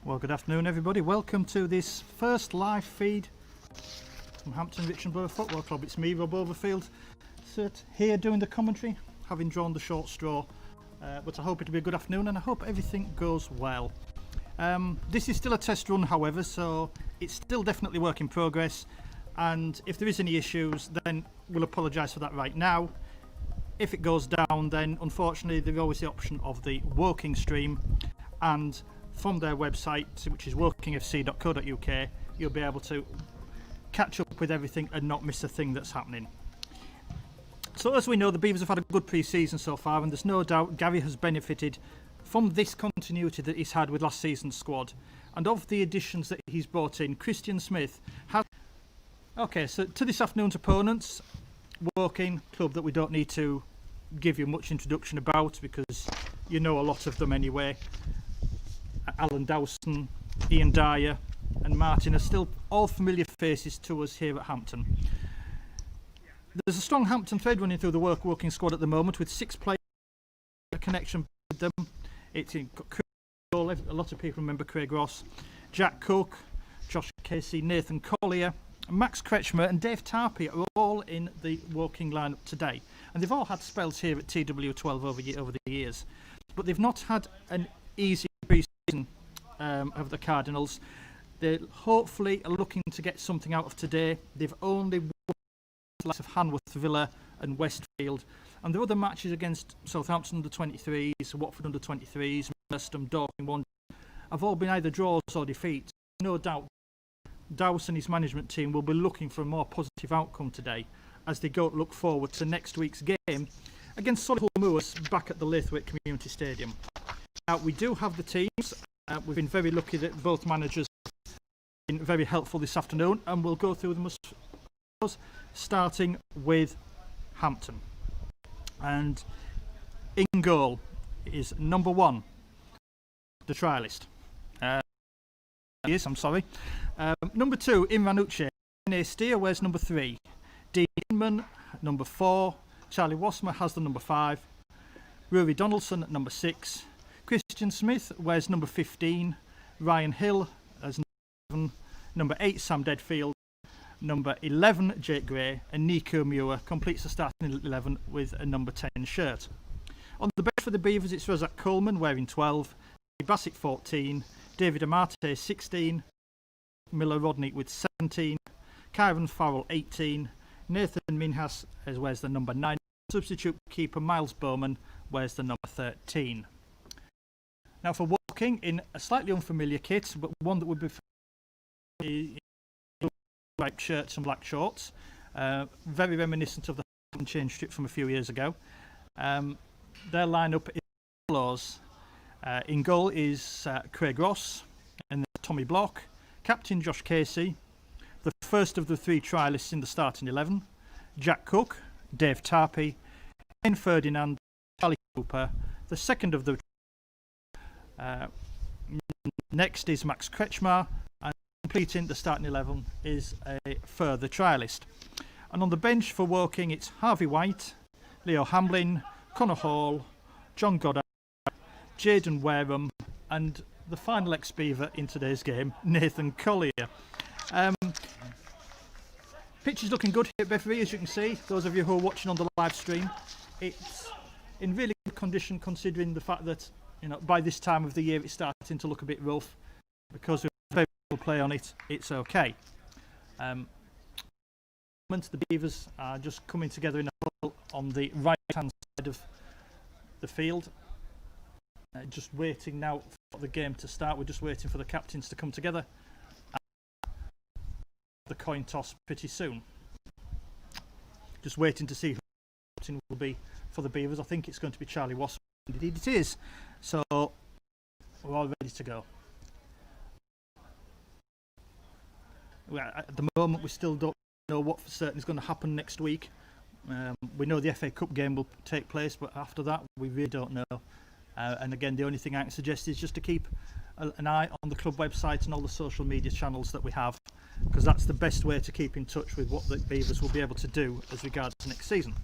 Well, good afternoon everybody. Welcome to this first live feed from Hampton Richmond Borough Football Club. It's me, Rob Overfield, here doing the commentary, having drawn the short straw. But I hope it'll be a good afternoon and I hope everything goes well. This is still a test run, however, so it's still definitely work in progress. And if there is any issues, then we'll apologise for that right now. If it goes down, then unfortunately there's always the option of the working stream, and from their website, which is workingfc.co.uk, you'll be able to catch up with everything and not miss a thing that's happening. So as we know, the Beavers have had a good pre-season so far, and there's no doubt Gary has benefited from this continuity that he's had with last season's squad. And of the additions that he's brought in, Christian Smith has... Okay, so to this afternoon's opponents, Woking, club that we don't need to give you much introduction about because you know a lot of them anyway. Alan Dowson, Ian Dyer and Martin are still all familiar faces to us here at Hampton. There's a strong Hampton thread running through the Woking squad at the moment, with 6 players a connection with them. It's in Craig, a lot of people remember Craig Ross, Jack Cook, Josh Casey, Nathan Collier, Max Kretschmer and Dave Tarpey are all in the Woking lineup today, and they've all had spells here at TW12 over the years, but they've not had an easy pre-season of the Cardinals. They hopefully are looking to get something out of today. They've only won the likes of Hanworth, Villa and Westfield, and their other matches against Southampton under 23s, Watford under 23s, Merstham, Dorking Wanderers have all been either draws or defeats. No doubt Dowson and his management team will be looking for a more positive outcome today as they go look forward to next week's game against Solihull Moors back at the Laithwaite Community Stadium. Now, we do have the teams. We've been very lucky that both managers have been very helpful this afternoon, and we'll go through them starting with Hampton. And in goal is number 1, the trialist. Number 2, Imran Uche. Rene Steer wears number 3. Dean Inman, number 4. Charlie Wasmer has the number 5. Rory Donaldson, number 6. Christian Smith wears number 15. Ryan Hill as number 7. Number 8, Sam Deadfield. Number 11, Jake Gray. And Nico Muir completes the starting 11 with a number 10 shirt. On the bench for the Beavers, it's Razak Coleman wearing 12. Bassett 14. David Amate 16. Miller Rodney with 17. Kyron Farrell 18. Nathan Minhas wears the number 9. Substitute keeper Miles Bowman wears the number 13. Now for Woking, in a slightly unfamiliar kit, but one that would be striped shirts and black shorts, very reminiscent of the change strip from a few years ago. Their lineup is as follows. In goal is Craig Ross and Tommy Block, captain Josh Casey, the first of the 3 trialists in the starting 11, Jack Cook, Dave Tarpey, Ken Ferdinand, Charlie Cooper, the second of the next is Max Kretschmer, and completing the starting 11 is a further trialist. And on the bench for Woking, it's Harvey White, Leo Hamlin, Connor Hall, John Goddard, Jaden Wareham, and the final ex-Beaver in today's game, Nathan Collier. Pitch is looking good here at Beveree, as you can see. Those of you who are watching on the live stream, it's in really good condition considering the fact that, you know, by this time of the year it's starting to look a bit rough. Because with very little play on it, it's okay. The Beavers are just coming together in a huddle on the right-hand side of the field. Just waiting now for the game to start. We're just waiting for the captains to come together. The coin toss pretty soon. Just waiting to see who the captain will be for the Beavers. I think it's going to be Charlie Wasser. Indeed it is. So we're all ready to go. Well, at the moment we still don't know what for certain is going to happen next week. We know the FA Cup game will take place, but after that we really don't know. And again, the only thing I can suggest is just to keep an eye on the club website and all the social media channels that we have, because that's the best way to keep in touch with what the Beavers will be able to do as regards next season.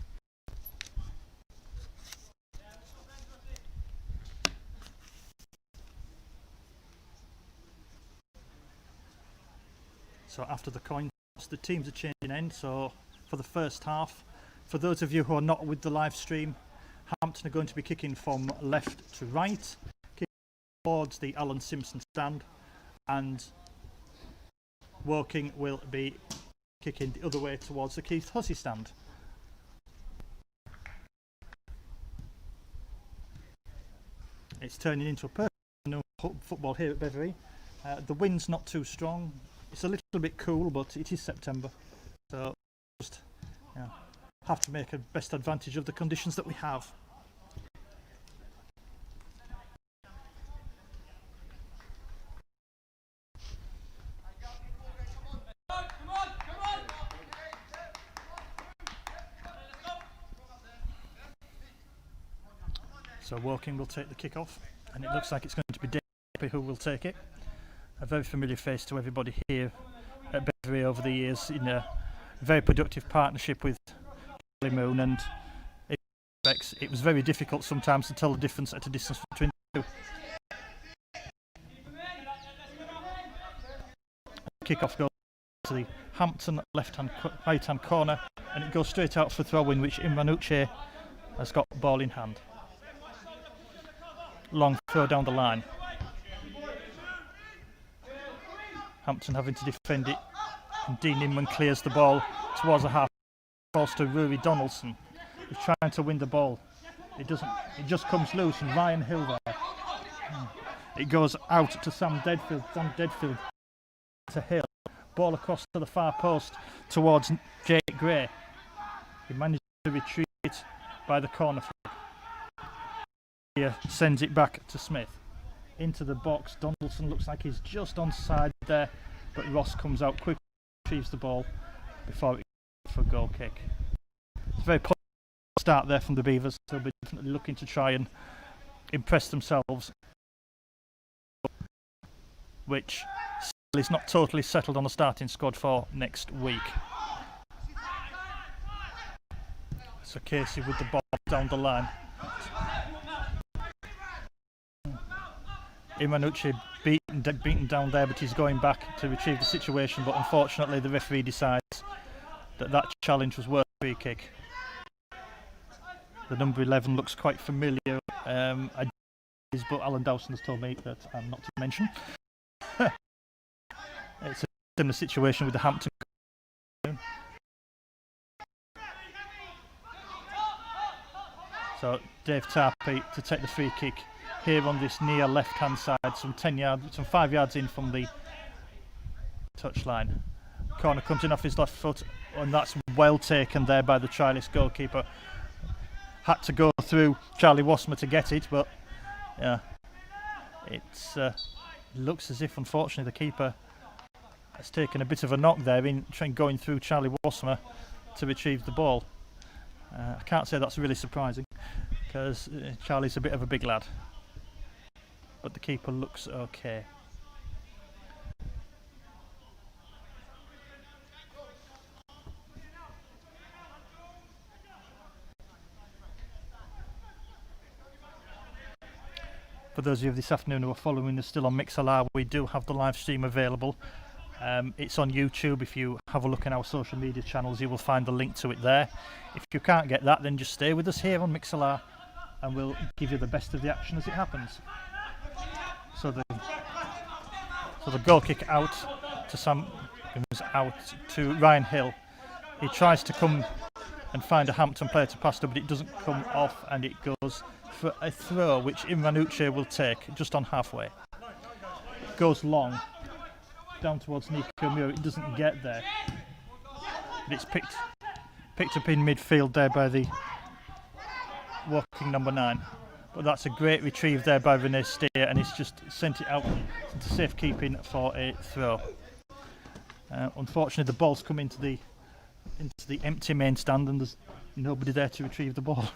So after the coin toss, the teams are changing end. So for the first half, for those of you who are not with the live stream, Hampton are going to be kicking from left to right, kicking towards the Alan Simpson stand, and Woking will be kicking the other way towards the Keith Hussey stand. It's turning into a perfect football here at Beveree. The wind's not too strong. It's a little bit cool, but it is September, so just have to make the best advantage of the conditions that we have. So Woking will take the kick-off, and it looks like it's going to be Dave who will take it. A very familiar face to everybody here at Beveree over the years, in a very productive partnership with Charlie Moon, and it was very difficult sometimes to tell the difference at a distance between the two. Kick-off goes to the Hampton right-hand corner, and it goes straight out for throw-in, which Imranuche has got the ball in hand. Long throw down the line. Hampton having to defend it, and Dean Inman clears the ball towards the half. Balls to Rory Donaldson, who's trying to win the ball. It doesn't. It just comes loose, and Ryan Hill there. It goes out to Sam Deadfield. Sam Deadfield to Hill. Ball across to the far post towards Jake Gray. He manages to retrieve it by the corner flag. Here sends it back to Smith. Into the box. Donaldson looks like he's just onside there, but Ross comes out quickly, retrieves the ball before it goes for a goal kick. It's a very positive start there from the Beavers. They'll be definitely looking to try and impress themselves, which still is not totally settled on the starting squad for next week. So Casey with the ball down the line. Imranuche beaten down there, but he's going back to retrieve the situation, but unfortunately the referee decides that challenge was worth a free kick. The number 11 looks quite familiar, but Alan Dawson has told me that I'm not to mention. It's a similar situation with the Hampton. So Dave Tarpey to take the free kick here on this near left-hand side, some 5 yards in from the touchline. Corner comes in off his left foot, and that's well taken there by the Trialist goalkeeper. Had to go through Charlie Wasmer to get it, but yeah, it looks as if unfortunately the keeper has taken a bit of a knock there in going through Charlie Wasmer to retrieve the ball. I can't say that's really surprising, because Charlie's a bit of a big lad. But the keeper looks okay. For those of you this afternoon who are following us still on Mixlr, we do have the live stream available. It's on YouTube. If you have a look in our social media channels, you will find the link to it there. If you can't get that, then just stay with us here on Mixlr, and we'll give you the best of the action as it happens. So the goal kick out to Ryan Hill. He tries to come and find a Hampton player to pass to, but it doesn't come off, and it goes for a throw which Imranuche will take just on halfway. It goes long down towards Nico Muir. It doesn't get there, but it's picked up in midfield there by the Woking number 9. But that's a great retrieve there by Renee Steer, and it's just sent it out into safekeeping for a throw. Unfortunately, the ball's come into the empty main stand, and there's nobody there to retrieve the ball.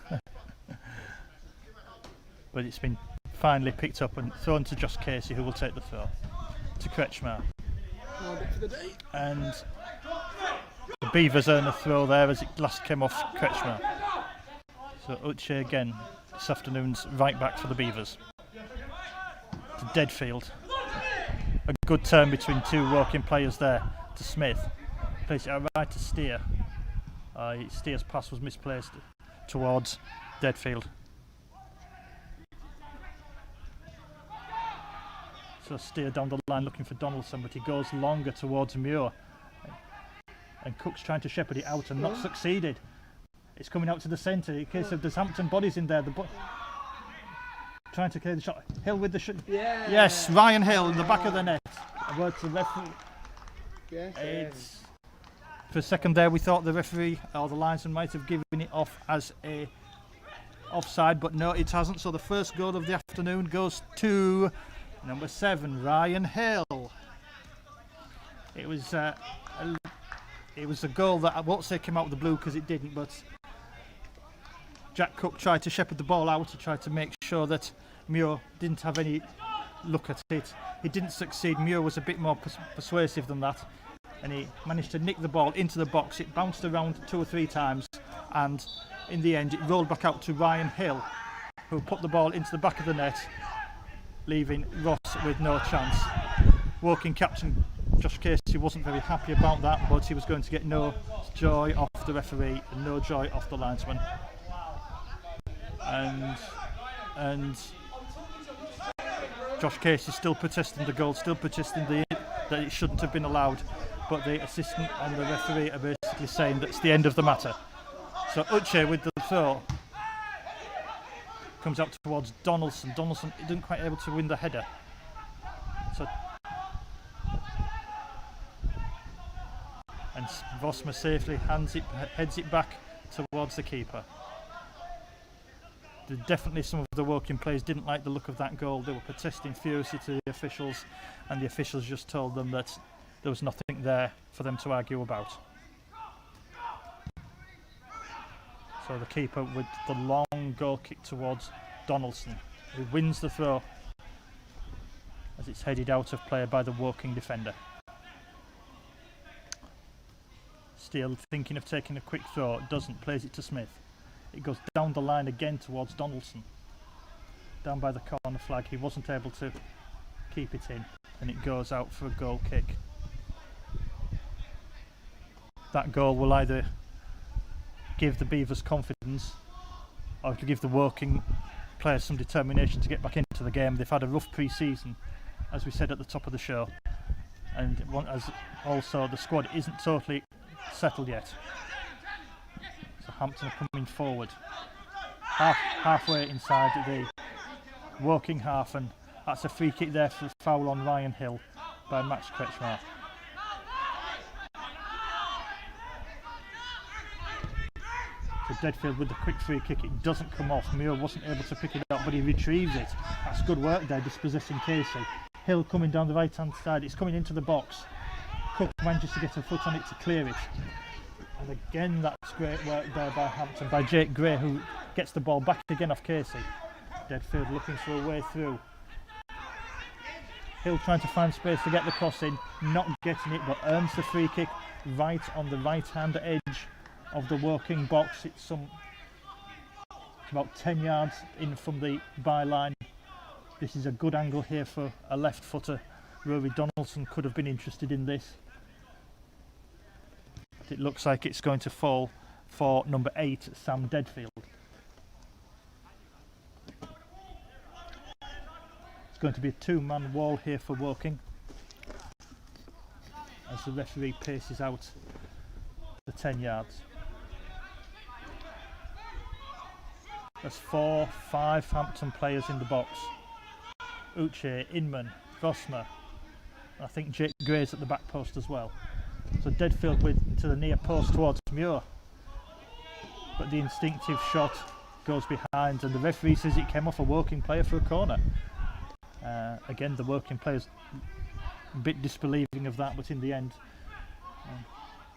But it's been finally picked up and thrown to Josh Casey, who will take the throw to Kretschmar. And the Beavers earn a throw there as it last came off Kretschmar. So Uche again this afternoon's right back for the Beavers. To Deadfield. A good turn between two Woking players there to Smith. Plays it out right to Steer. Steer's pass was misplaced towards Deadfield. So Steer down the line looking for Donaldson, but he goes longer towards Muir. And Cook's trying to shepherd it out and not succeeded. It's coming out to the centre. In case of there's Hampton bodies in there. Trying to clear the shot. Hill with the shot. Yeah. Yes, Ryan Hill in the back of the net. A word to the referee. Yes. For a second there, we thought the referee or the linesman might have given it off as a offside, but no, it hasn't. So the first goal of the afternoon goes to number 7, Ryan Hill. It was a goal that I won't say came out of the blue because it didn't, but Jack Cook tried to shepherd the ball out to try to make sure that Muir didn't have any look at it. He didn't succeed. Muir was a bit more persuasive than that, and he managed to nick the ball into the box. It bounced around 2 or 3 times, and in the end it rolled back out to Ryan Hill, who put the ball into the back of the net, leaving Ross with no chance. Woking captain Josh Casey wasn't very happy about that, but he was going to get no joy off the referee and no joy off the linesman. And Josh Casey still protesting the goal, still protesting that it shouldn't have been allowed, but the assistant and the referee are basically saying that's the end of the matter. So Uche with the throw comes out towards Donaldson. Donaldson didn't quite able to win the header. So and Vosma safely heads it back towards the keeper. Definitely some of the Woking players didn't like the look of that goal. They were protesting furiously to the officials, and the officials just told them that there was nothing there for them to argue about. So the keeper with the long goal kick towards Donaldson, who wins the throw as it's headed out of play by the Woking defender. Steele thinking of taking a quick throw, doesn't, plays it to Smith. It goes down the line again towards Donaldson. Down by the corner flag, he wasn't able to keep it in, and it goes out for a goal kick. That goal will either give the Beavers confidence or to give the Woking players some determination to get back into the game. They've had a rough pre-season, as we said at the top of the show, and as also the squad isn't totally settled yet. So Hampton are coming forward, halfway inside the Woking half, and that's a free kick there for a foul on Ryan Hill by Max Kretschmar. So Deadfield with the quick free kick, it doesn't come off. Muir wasn't able to pick it up, but he retrieves it. That's good work there, dispossessing Casey. Hill coming down the right hand side, it's coming into the box. Cook manages to get a foot on it to clear it. And again, that's great work there by Hampton, by Jake Gray, who gets the ball back again off Casey. Deadfield looking for a way through. Hill trying to find space to get the cross in, not getting it, but earns the free kick right on the right hand edge of the Woking box. It's about 10 yards in from the byline. This is a good angle here for a left footer. Rory Donaldson could have been interested in this. But it looks like it's going to fall for number 8, Sam Deadfield. It's going to be a 2-man wall here for Woking as the referee paces out the 10 yards. There's 4-5 Hampton players in the box. Uche, Inman, Vosma. I think Jake Gray's at the back post as well. So Deadfield to the near post towards Muir. But the instinctive shot goes behind, and the referee says it came off a Woking player for a corner. Again, the Woking players a bit disbelieving of that, but in the end,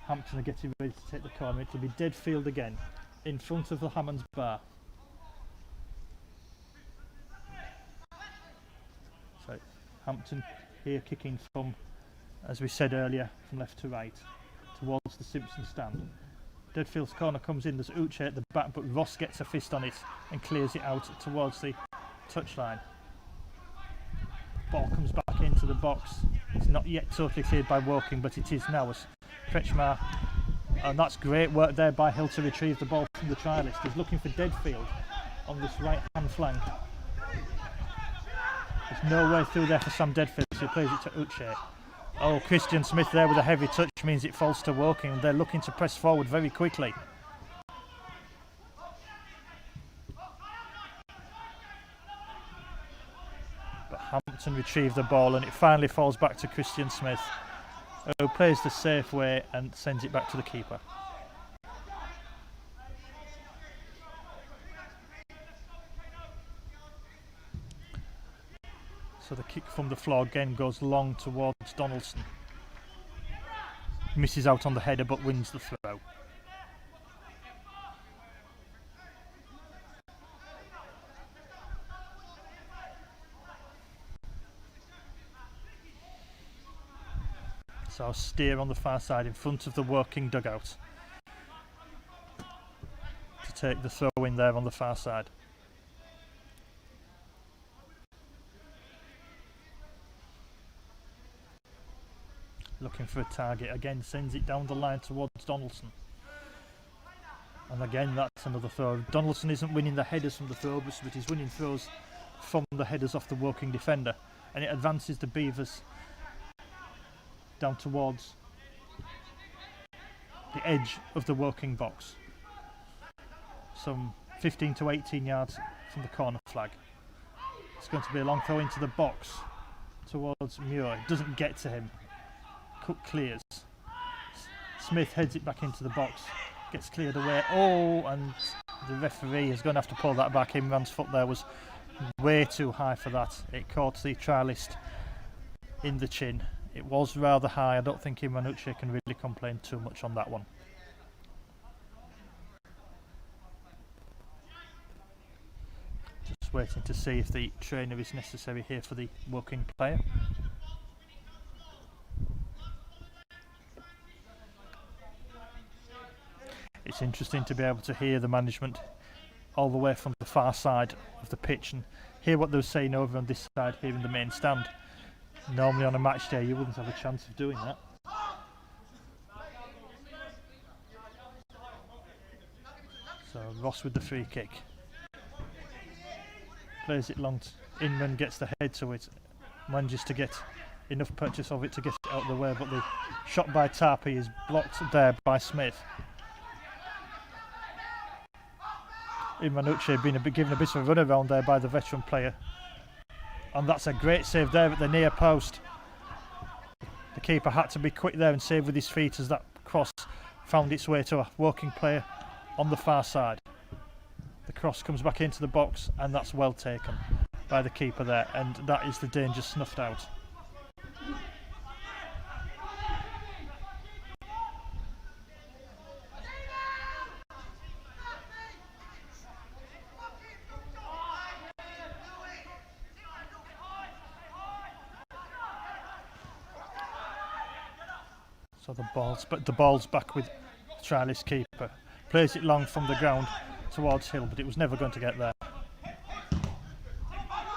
Hampton are getting ready to take the corner. It'll be Deadfield again, in front of the Hammonds bar. So Hampton here kicking from, as we said earlier, from left to right towards the Simpson stand. Deadfield's corner comes in, there's Uche at the back, but Ross gets a fist on it and clears it out towards the touchline. Ball comes back in into the box. It's not yet totally cleared by Woking, but it is now as Kretschmar, and that's great work there by Hill to retrieve the ball from the trialist. He's looking for Deadfield on this right hand flank. There's no way through there for Sam Deadfield, so he plays it to Uche. Oh, Christian Smith there with a heavy touch means it falls to Woking, and they're looking to press forward very quickly. But Hampton retrieve the ball, and it finally falls back to Christian Smith, who plays the safe way and sends it back to the keeper. So the kick from the floor again goes long towards Donaldson. Misses out on the header but wins the throw. So Steer on the far side in front of the Woking dugout to take the throw in there on the far side. Looking for a target, again sends it down the line towards Donaldson. And again that's another throw. Donaldson isn't winning the headers from the throws, but he's winning throws from the headers off the Woking defender. And it advances the Beavers down towards the edge of the Woking box. Some 15 to 18 yards from the corner flag. It's going to be a long throw into the box towards Muir. It doesn't get to him. Cook clears. Smith heads it back into the box, gets cleared away. Oh, and the referee is going to have to pull that back. Imran's foot there was way too high for that. It caught the trialist in the chin. It was rather high. I don't think Imran Uche can really complain too much on that one. Just waiting to see if the trainer is necessary here for the Woking player. It's interesting to be able to hear the management all the way from the far side of the pitch and hear what they're saying over on this side here in the main stand. Normally on a match day you wouldn't have a chance of doing that. So Ross with the free kick. Plays it long. Inman gets the head to it. Manages to get enough purchase of it to get it out of the way, but the shot by Tarpey is blocked there by Smith. Imanucci being given a bit of a run around there by the veteran player, and that's a great save there at the near post. The keeper had to be quick there and save with his feet as that cross found its way to a Woking player on the far side. The cross comes back into the box and that's well taken by the keeper there, and that is the danger snuffed out. So the ball's back with the trialist keeper. Plays it long from the ground towards Hill, but it was never going to get there.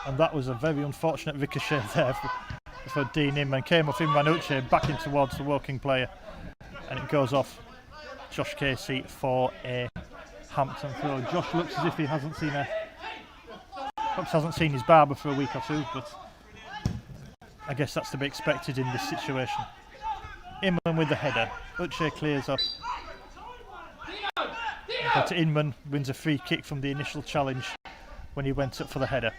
And that was a very unfortunate ricochet there for Dean Inman. Came off Imranucci back in towards the Woking player, and it goes off Josh Casey for a Hampton throw. Josh looks as if he hasn't seen his barber for a week or two, but I guess that's to be expected in this situation. Inman with the header. Uche clears up. But Inman wins a free kick from the initial challenge when he went up for the header.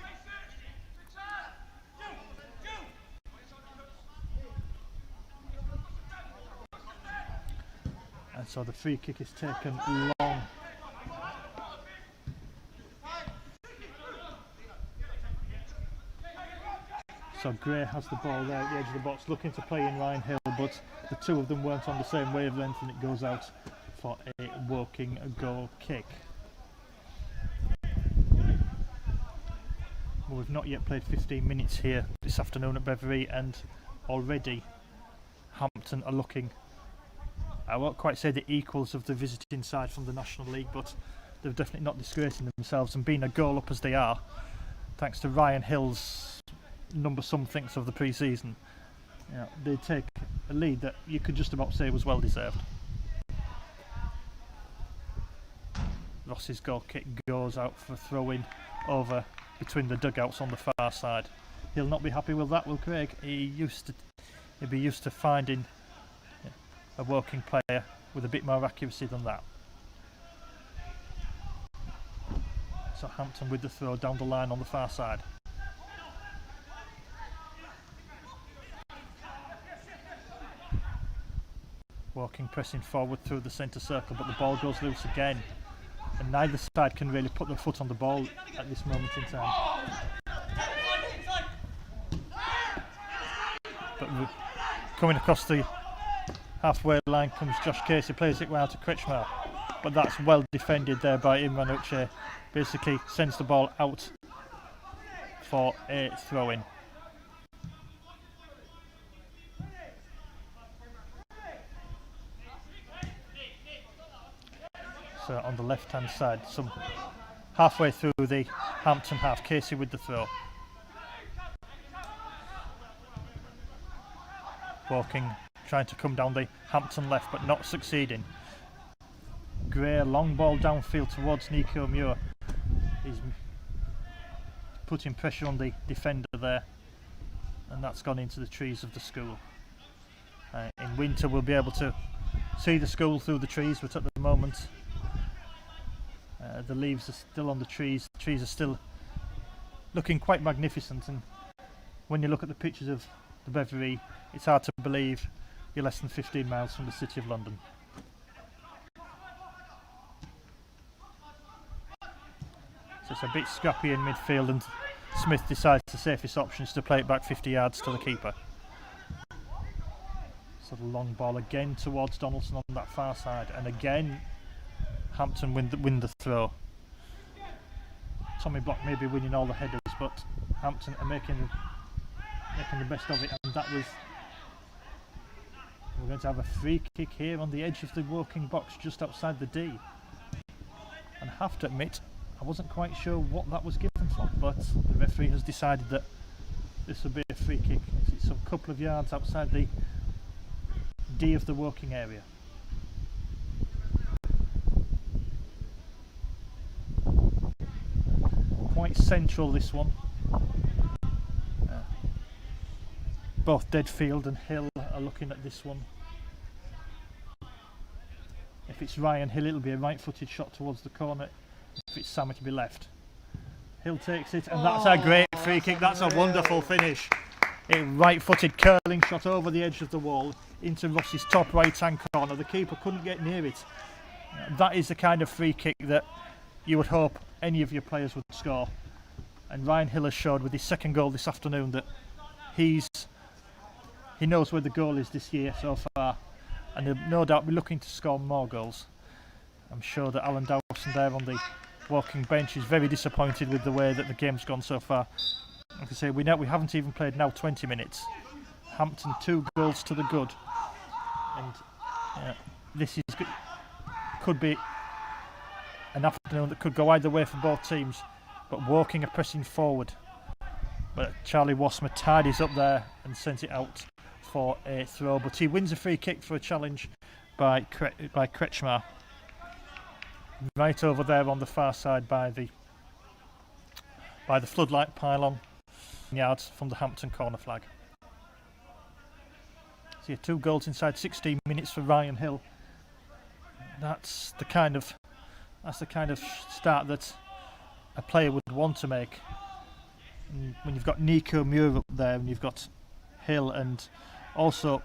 And so the free kick is taken long. So Gray has the ball there at the edge of the box, looking to play in Ryan Hill, but the two of them weren't on the same wavelength, and it goes out for a Woking goal kick. Well, we've not yet played 15 minutes here this afternoon at Beveree, and already Hampton are looking, I won't quite say the equals of the visiting side from the National League, but they're definitely not disgracing themselves, and being a goal up as they are, thanks to Ryan Hill's number some thinks of the pre-season, they take a lead that you could just about say was well deserved. Ross's goal kick goes out for a throw-in over between the dugouts on the far side. He'll not be happy with that, will Craig? He'd be used to finding a working player with a bit more accuracy than that. So Hampton with the throw down the line on the far side. Walking, pressing forward through the centre circle, but the ball goes loose again. And neither side can really put their foot on the ball at this moment in time. But coming across the halfway line comes Josh Casey, plays it round to Kretschmar. But that's well defended there by Imran Uche. Basically sends the ball out for a throw-in. So on the left-hand side, some halfway through the Hampton half, Casey with the throw. Walking, trying to come down the Hampton left, but not succeeding. Gray, long ball downfield towards Nico Muir. He's putting pressure on the defender there, and that's gone into the trees of the school. In winter we'll be able to see the school through the trees, but at the moment the leaves are still on the trees. The trees are still looking quite magnificent, and when you look at the pictures of the Beveree, it's hard to believe you're less than 15 miles from the City of London. So it's a bit scrappy in midfield, and Smith decides the safest option is to play it back 50 yards to the keeper. So the long ball again towards Donaldson on that far side, and again Hampton win the throw. Tommy Block may be winning all the headers, but Hampton are making the best of it, and that was. We're going to have a free kick here on the edge of the working box just outside the D. And I have to admit, I wasn't quite sure what that was given for, but the referee has decided that this will be a free kick. It's a couple of yards outside the D of the working area. Quite central, this one. Both Deadfield and Hill are looking at this one. If it's Ryan Hill, it'll be a right-footed shot towards the corner. If it's Sam, it'll be left. Hill takes it, and that's a great free kick. That's a wonderful finish. A right-footed curling shot over the edge of the wall into Ross's top right-hand corner. The keeper couldn't get near it. That is the kind of free kick that you would hope any of your players would score. And Ryan Hill has showed with his second goal this afternoon that he knows where the goal is this year so far, and he'll no doubt be looking to score more goals. I'm sure that Alan Dawson there on the walking bench is very disappointed with the way that the game's gone so far. Like I say, we haven't even played now 20 minutes. Hampton 2 goals to the good, and this could be an afternoon that could go either way for both teams. But Woking are pressing forward, but Charlie Wasmer tidies up there and sends it out for a throw, but he wins a free kick for a challenge by Kretschmar. Right over there on the far side by the floodlight pylon, yards from the Hampton corner flag. So yeah, 2 goals inside 16 minutes for Ryan Hill. That's the kind of start that a player would want to make. And when you've got Nico Muir up there, and you've got Hill, and also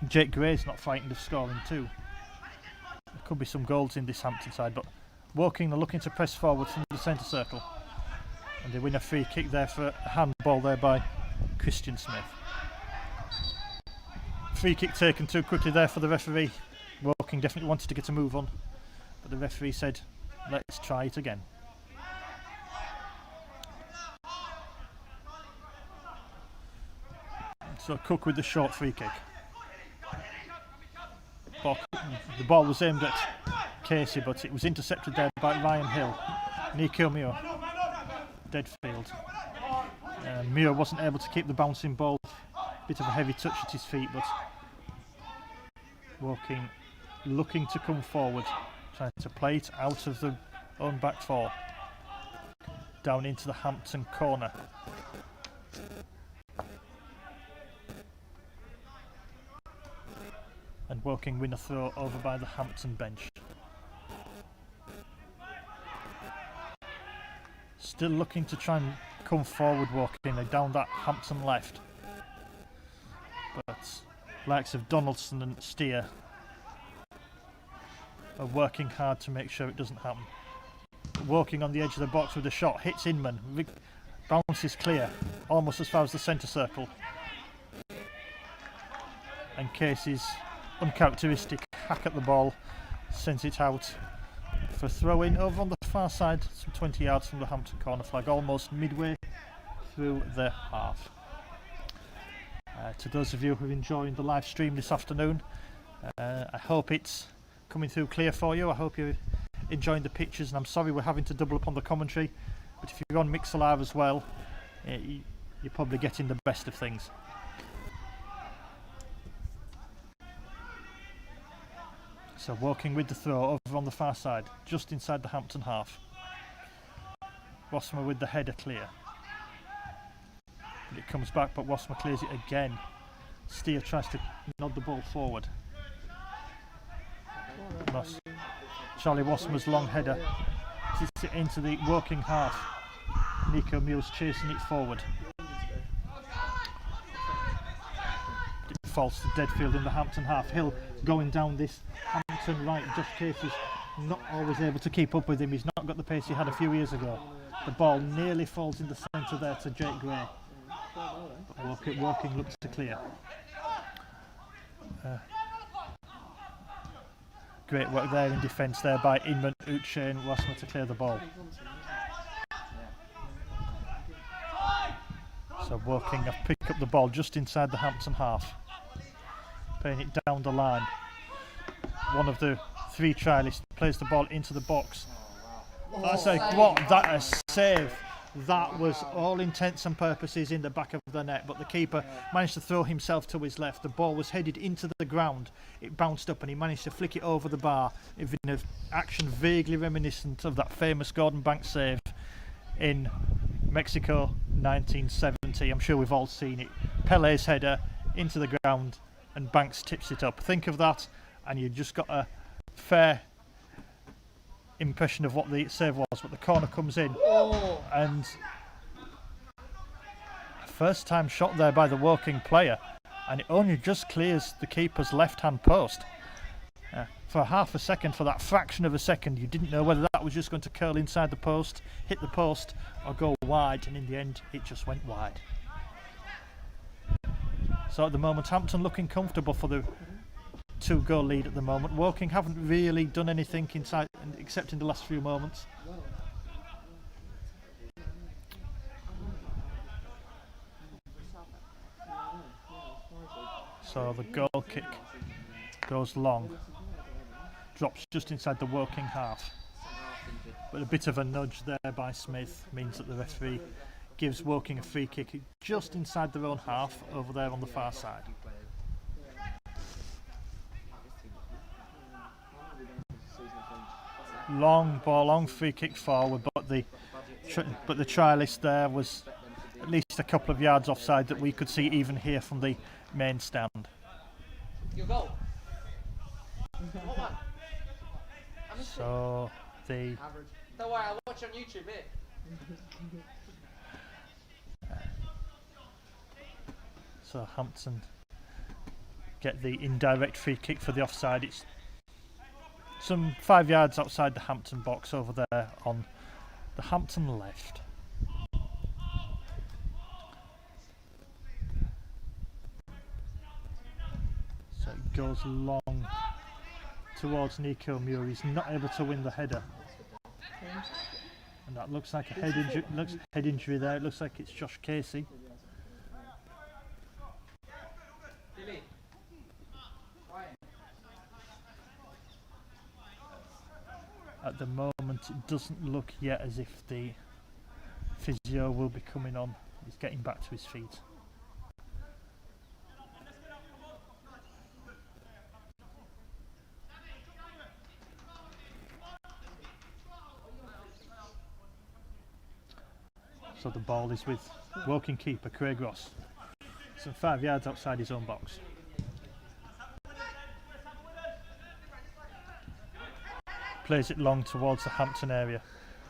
Jake Gray's not frightened of scoring too. There could be some goals in this Hampton side, but Woking are looking to press forward from the centre circle, and they win a free kick there for a handball there by Christian Smith. Free kick taken too quickly there for the referee. Woking definitely wanted to get a move on, but the referee said, let's try it again. So Cook with the short free kick. The ball was aimed at Casey, but it was intercepted there by Ryan Hill. Nico Muir, Deadfield. And Muir wasn't able to keep the bouncing ball. Bit of a heavy touch at his feet, but Woking looking to come forward, trying to play it out of the own back four. Down into the Hampton corner. And Woking win a throw over by the Hampton bench. Still looking to try and come forward, Woking. They're down that Hampton left. But likes of Donaldson and Steer are working hard to make sure it doesn't happen. Woking on the edge of the box with a shot, hits Inman, bounces clear, almost as far as the centre circle. And Casey's uncharacteristic hack at the ball sends it out for throw-in over on the far side, some 20 yards from the Hampton corner flag, almost midway through the half. To those of you who are enjoying the live stream this afternoon, I hope it's coming through clear for you. I hope you're enjoying the pictures, and I'm sorry we're having to double up on the commentary, but if you're on Mixlr as well, you're probably getting the best of things. So Woking with the throw over on the far side, just inside the Hampton half. Wassmer with the header clear. But it comes back, but Wassmer clears it again. Steer tries to nod the ball forward. Charlie Wassmer's long header hits it into the Woking half. Nico Muir's chasing it forward. It falls to Deadfield in the Hampton half. Hill going down this Hampton right. Josh Case is not always able to keep up with him. He's not got the pace he had a few years ago. The ball nearly falls in the centre there to Jake Gray. But Woking looks to clear. Great work there in defence there by Inman, Uche and Wassmer to clear the ball. So Woking have picked up the ball just inside the Hampton half. Playing it down the line. One of the three trialists plays the ball into the box. That's a save. That was all intents and purposes in the back of the net, but the keeper managed to throw himself to his left. The ball was headed into the ground. It bounced up and he managed to flick it over the bar in an action vaguely reminiscent of that famous Gordon Banks save in Mexico 1970. I'm sure we've all seen it. Pele's header into the ground and Banks tips it up. Think of that and you just got a fair impression of what the save was. But the corner comes in and a first time shot there by the Woking player, and it only just clears the keeper's left hand post. For half a second, for that fraction of a second, you didn't know whether that was just going to curl inside the post, hit the post or go wide, and in the end it just went wide. So at the moment Hampton looking comfortable for the 2-goal lead at the moment. Woking haven't really done anything inside except in the last few moments. So the goal kick goes long, drops just inside the Woking half, but a bit of a nudge there by Smith means that the referee gives Woking a free kick just inside their own half over there on the far side. Long ball, long free kick forward, but the trialist there was at least a couple of yards offside that we could see even here from the main stand. Your goal. So the Don't worry, I'll watch on YouTube here. So Hampton get the indirect free kick for the offside. It's some 5 yards outside the Hampton box over there on the Hampton left. So it goes long towards Nico Muir. He's not able to win the header. And that looks like a head injury there. It looks like it's Josh Casey. At the moment, it doesn't look yet as if the physio will be coming on He's getting back to his feet. So the ball is with Woking keeper Craig Ross. Some 5 yards outside his own box. Plays it long towards the Hampton area,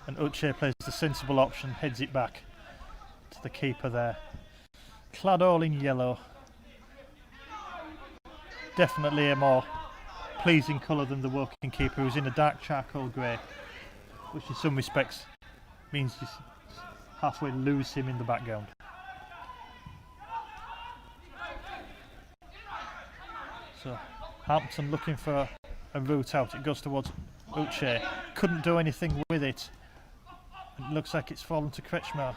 and Uche plays the sensible option, heads it back to the keeper there. Clad all in yellow. Definitely a more pleasing colour than the Woking keeper, who's in a dark charcoal grey, which in some respects means you halfway lose him in the background. So Hampton looking for a route out. It goes towards Uche. Couldn't do anything with it. It looks like it's fallen to Kretschmer,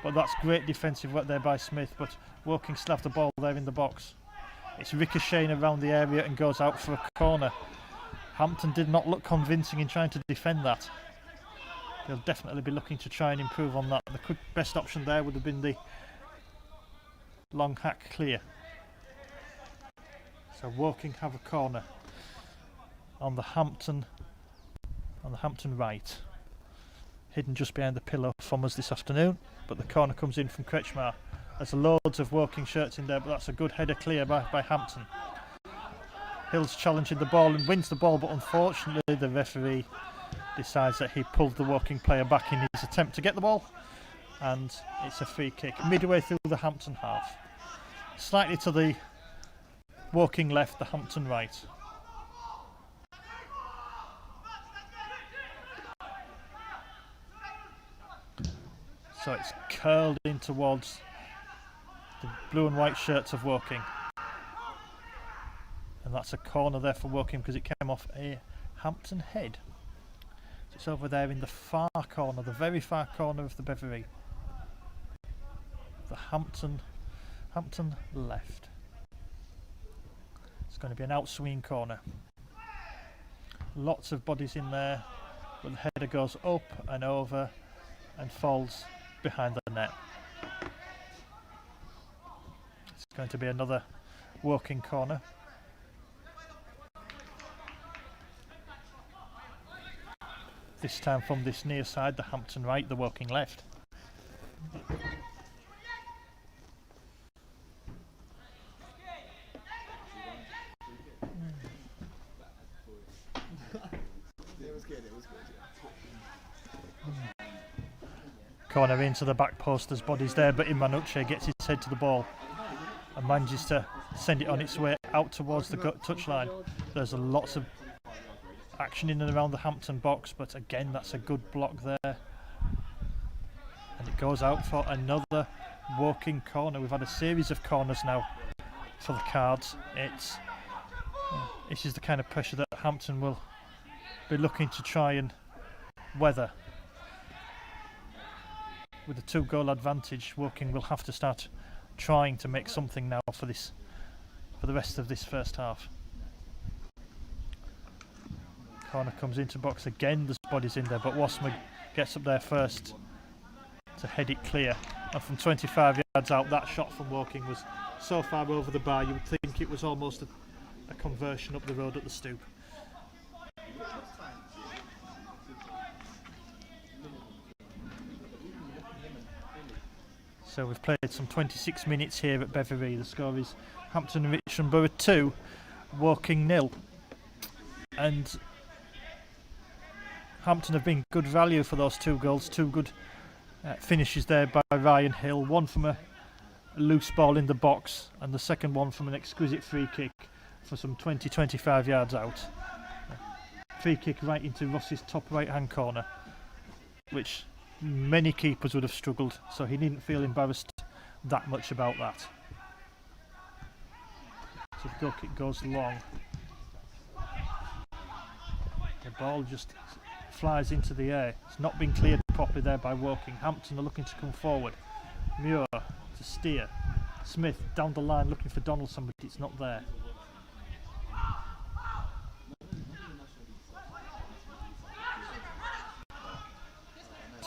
but that's great defensive work there by Smith. But Woking still have the ball there in the box. It's ricocheting around the area and goes out for a corner. Hampton did not look convincing in trying to defend that. They'll definitely be looking to try and improve on that. The best option there would have been the long hack clear. So Woking have a corner on the Hampton right, hidden just behind the pillar from us this afternoon. But the corner comes in from Kretschmer. There's loads of Woking shirts in there, but that's a good header clear by Hampton. Hill's challenging the ball and wins the ball, but unfortunately the referee decides that he pulled the Woking player back in his attempt to get the ball, and it's a free kick midway through the Hampton half. Slightly to the Woking left, the Hampton right. So it's curled in towards the blue and white shirts of Woking. And that's a corner there for Woking because it came off a Hampton head. So it's over there in the far corner, the very far corner of the Beveree. The Hampton left. It's going to be an outswing corner. Lots of bodies in there, but the header goes up and over and falls behind the net. It's going to be another Woking corner. This time from this near side, the Hampton right, the Woking left. Corner into the back post, there's bodies there, but Imran Uche gets his head to the ball and manages to send it on its way out towards the touchline. There's lots of action in and around the Hampton box, but again that's a good block there, and it goes out for another Woking corner. We've had a series of corners now for the Cards. This is the kind of pressure that Hampton will be looking to try and weather. With a 2-goal advantage, Woking will have to start trying to make something now for the rest of this first half. Corner comes into box again, there's bodies in there, but Wasmer gets up there first to head it clear. And from 25 yards out, that shot from Woking was so far over the bar, you would think it was almost a conversion up the road at the stoop. So we've played some 26 minutes here at Beveree. The score is Hampton Richmond Borough 2, Woking 0. And Hampton have been good value for those 2 goals. 2 good finishes there by Ryan Hill. One from a loose ball in the box, and the second one from an exquisite free kick for some 20-25 yards out. Free kick right into Ross's top right hand corner, which many keepers would have struggled, so he needn't feel embarrassed that much about that. So the goal kick goes long. The ball just flies into the air. It's not been cleared properly there by Woking. Hampton are looking to come forward. Muir to steer. Smith down the line looking for Donaldson, but it's not there.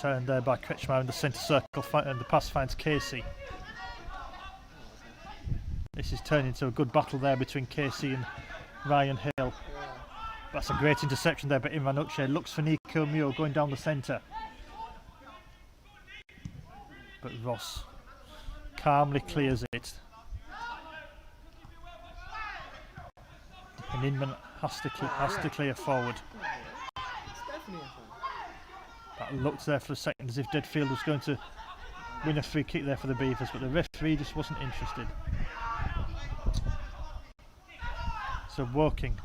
turned there by Kretschmar in the centre circle, and the pass finds Casey. This is turning into a good battle there between Casey and Ryan Hill. That's a great interception there, but Imranucci looks for Nico Muir going down the centre. But Ross calmly clears it. And Inman has to clear forward. That looked there for a second as if Deadfield was going to win a free kick there for the Beavers, but the referee just wasn't interested. So Woking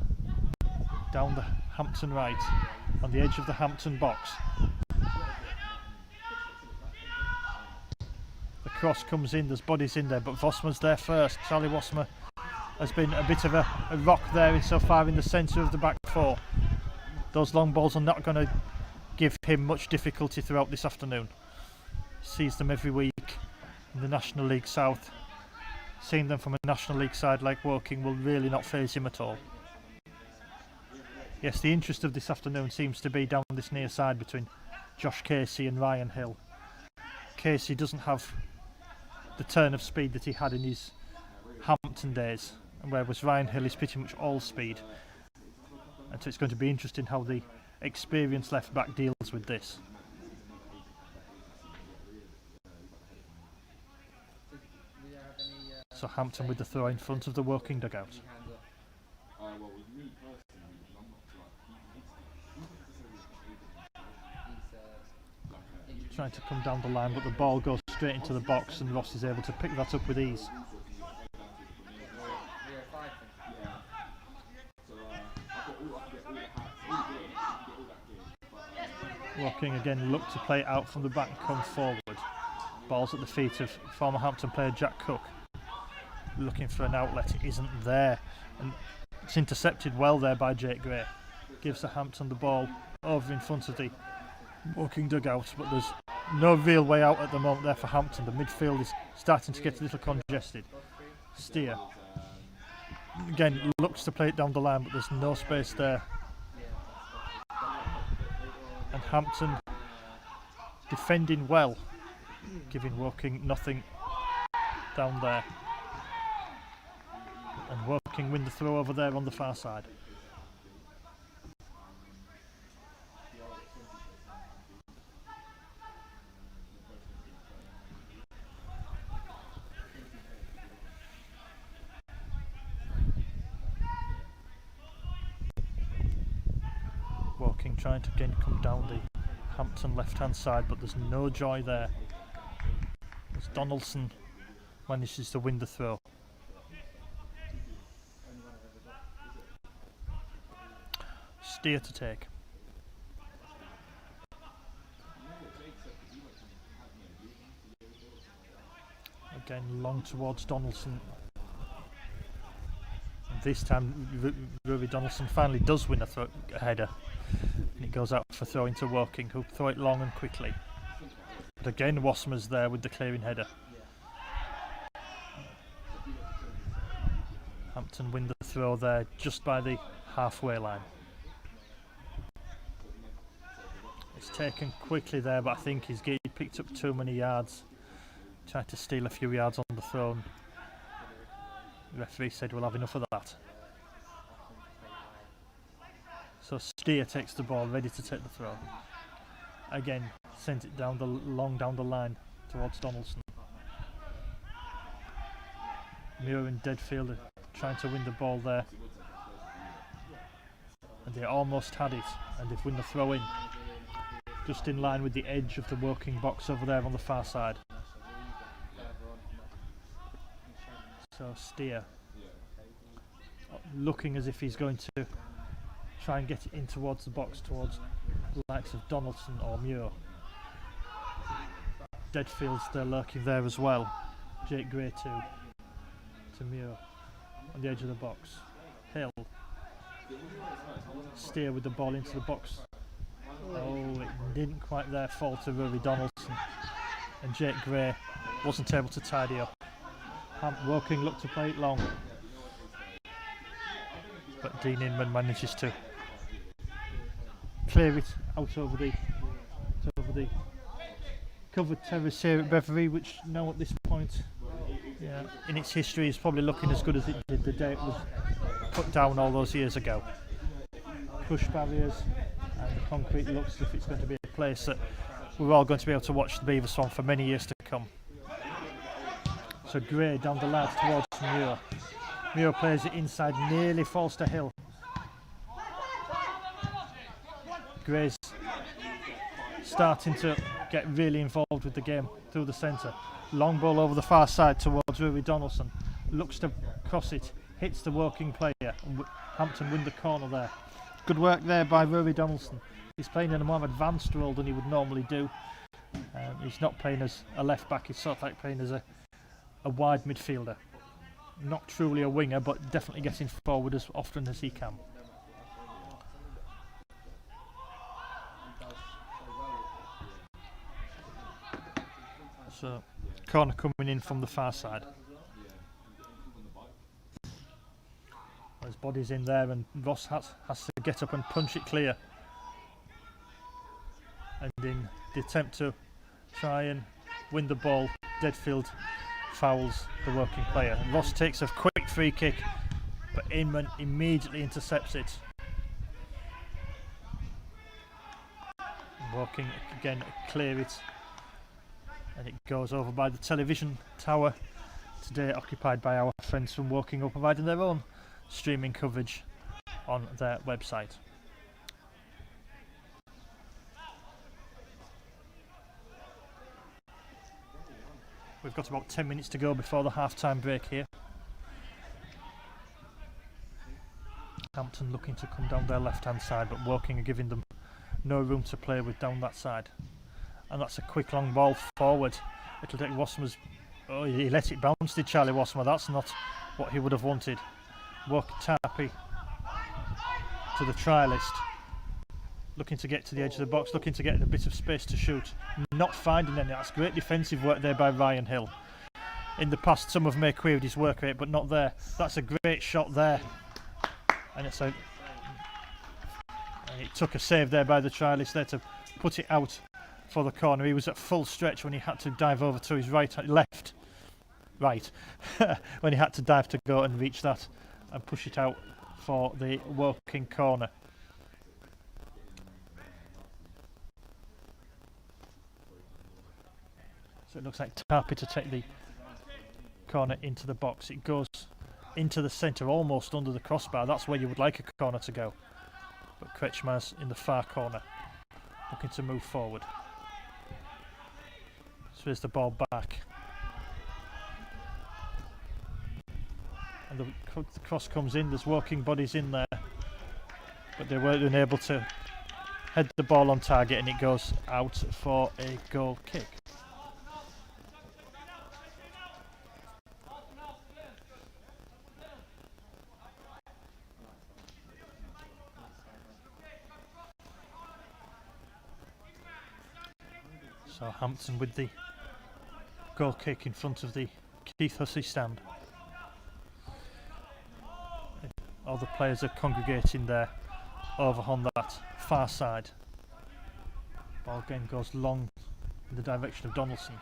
down the Hampton right on the edge of the Hampton box. The cross comes in, there's bodies in there, but Vosma's there first. Charlie Vosma has been a bit of a rock there insofar in the centre of the back four. Those long balls are not going to give him much difficulty throughout this afternoon. Sees them every week in the National League South. Seeing them from a National League side like Woking will really not faze him at all. Yes, the interest of this afternoon seems to be down this near side between Josh Casey and Ryan Hill. Casey doesn't have the turn of speed that he had in his Hampton days, whereas Ryan Hill is pretty much all speed. And so it's going to be interesting how the experienced left back deals with this. So Hampton with the throw in front of the Woking dugout. Trying to come down the line, but the ball goes straight into the box and Ross is able to pick that up with ease. Woking again look to play it out from the back and come forward. Ball's at the feet of former Hampton player Jack Cook. Looking for an outlet, it isn't there. And it's intercepted well there by Jake Gray. Gives the Hampton the ball over in front of the Woking dugout, but there's no real way out at the moment there for Hampton. The midfield is starting to get a little congested. Steer again looks to play it down the line, but there's no space there. And Hampton defending well, giving Woking nothing down there. And Woking win the throw over there on the far side. Woking trying to again come down the Hampton left-hand side, but there's no joy there as Donaldson manages to win the throw. Steer to take. Again long towards Donaldson. And this time Rory Donaldson finally does win a header. And it goes out for throwing to Woking, who throw it long and quickly. But again Wasma's there with the clearing header. Hampton win the throw there just by the halfway line. It's taken quickly there, but I think he picked up too many yards. Tried to steal a few yards on the throw. The referee said we'll have enough of that. So Steer takes the ball, ready to take the throw. Again, sends it long down the line towards Donaldson. Muir and Deadfield are trying to win the ball there. And they almost had it, and they've won the throw in. Just in line with the edge of the Woking box over there on the far side. So Steer looking as if he's going to try and get it in towards the box, towards the likes of Donaldson or Muir. Deadfield's there lurking there as well. Jake Gray to Muir on the edge of the box. Hill. Steer with the ball into the box. Oh, it didn't quite there fall to Rory Donaldson. And Jake Gray wasn't able to tidy up. Woking looked to play it long. But Dean Inman manages to clear it out over the covered terrace here at Beveree, which now at this point, yeah, in its history, is probably looking as good as it did the day it was put down all those years ago. Crushed barriers, and the concrete looks as if it's going to be a place that we're all going to be able to watch the Beaver Swan for many years to come. So Gray down the lads towards Muir. Muir plays it inside, nearly falls to Hill. Gray's starting to get really involved with the game through the centre. Long ball over the far side towards Rory Donaldson. Looks to cross it, hits the working player, and Hampton win the corner there. Good work there by Rory Donaldson. He's playing in a more advanced role than he would normally do. He's not playing as a left back, he's sort of like playing as a wide midfielder. Not truly a winger, but definitely getting forward as often as he can. So, corner coming in from the far side. His body's in there, and Ross has to get up and punch it clear. And in the attempt to try and win the ball, Deadfield fouls the working player. And Ross takes a quick free kick, but Inman immediately intercepts it. Working again, clear it. And it goes over by the television tower, today occupied by our friends from Woking, who are providing their own streaming coverage on their website. We've got about 10 minutes to go before the half-time break here. Hampton looking to come down their left-hand side, but Woking are giving them no room to play with down that side. And that's a quick long ball forward. It'll take Wassmer's... Oh, he let it bounce, did Charlie Wassmer? That's not what he would have wanted. Work Tarpey to the try list. Looking to get to the edge of the box, looking to get a bit of space to shoot. Not finding any. That's great defensive work there by Ryan Hill. In the past, some have made queried his work rate, but not there. That's a great shot there. And it took a save there by the try list there to put it out for the corner. He was at full stretch when he had to dive over to his right, when he had to dive to go and reach that and push it out for the Woking corner. So it looks like Tarpey to take the corner into the box. It goes into the centre, almost under the crossbar. That's where you would like a corner to go. But Kretschmer's in the far corner, looking to move forward. So here's the ball back. And the cross comes in, there's Woking bodies in there. But they weren't unable to head the ball on target, and it goes out for a goal kick. So Hampton with the goal kick in front of the Keith Hussey stand. All the players are congregating there over on that far side. Ball again goes long in the direction of Donaldson.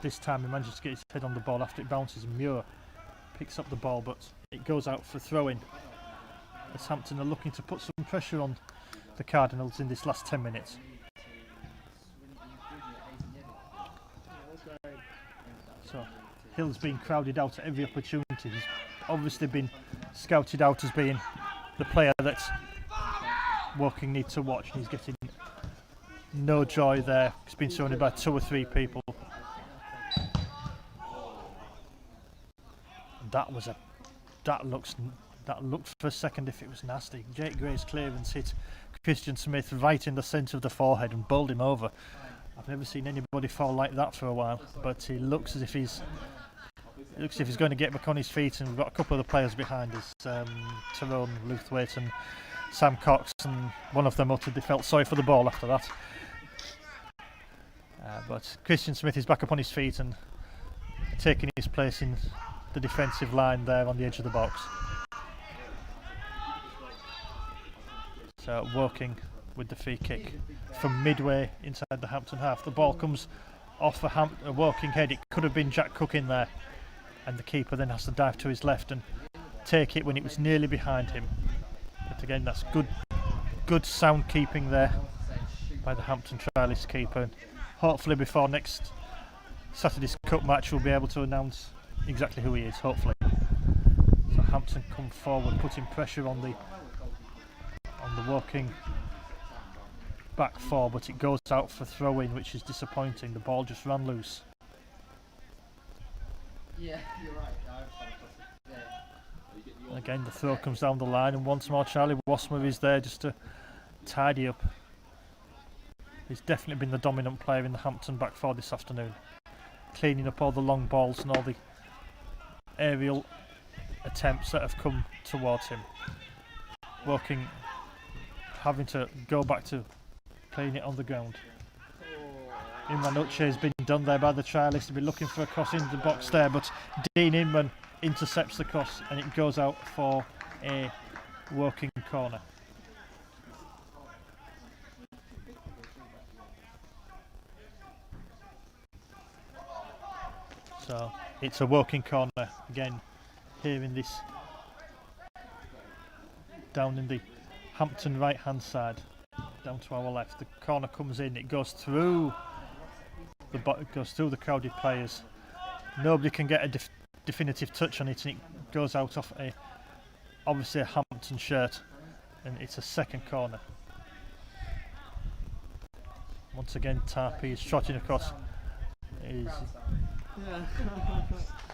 This time he manages to get his head on the ball after it bounces, and Muir picks up the ball, but it goes out for throw-in. As Hampton are looking to put some pressure on the Cardinals in this last 10 minutes. So Hill's been crowded out at every opportunity. He's obviously been scouted out as being the player that Woking need to watch. He's getting no joy there. He's been surrounded by 2 or 3 people. That looked for a second if it was nasty. Jake Gray's clearance hit Christian Smith right in the centre of the forehead and bowled him over. I've never seen anybody fall like that for a while, but he looks as if he's going to get back on his feet, and we've got a couple of the players behind us, Tyrone Luthwaite and Sam Cox, and one of them uttered they felt sorry for the ball after that. But Christian Smith is back up on his feet and taking his place in the defensive line there on the edge of the box. So Woking with the free kick from midway inside the Hampton half. The ball comes off a walking head. It could have been Jack Cook in there, and the keeper then has to dive to his left and take it when it was nearly behind him. But again, that's good sound keeping there by the Hampton trialist keeper. And hopefully before next Saturday's cup match we'll be able to announce exactly who he is, hopefully. So Hampton come forward, putting pressure on the walking back four, but it goes out for throw-in, which is disappointing. The ball just ran loose. Yeah, you're right. Again, the throw comes down the line, and once more Charlie Wasmer is there just to tidy up. He's definitely been the dominant player in the Hampton back four this afternoon, cleaning up all the long balls and all the aerial attempts that have come towards him. Woking having to go back to playing it on the ground. Imran Uche has been done there by the trialist. He's been looking for a cross into the box there, but Dean Inman intercepts the cross and it goes out for a Woking corner. So it's a Woking corner again here in this, down in the Hampton right hand side, down to our left. The corner comes in, it goes through the crowded players. Nobody can get a definitive touch on it, and it goes out off obviously a Hampton shirt, and it's a second corner. Once again Tarpey is trotting across.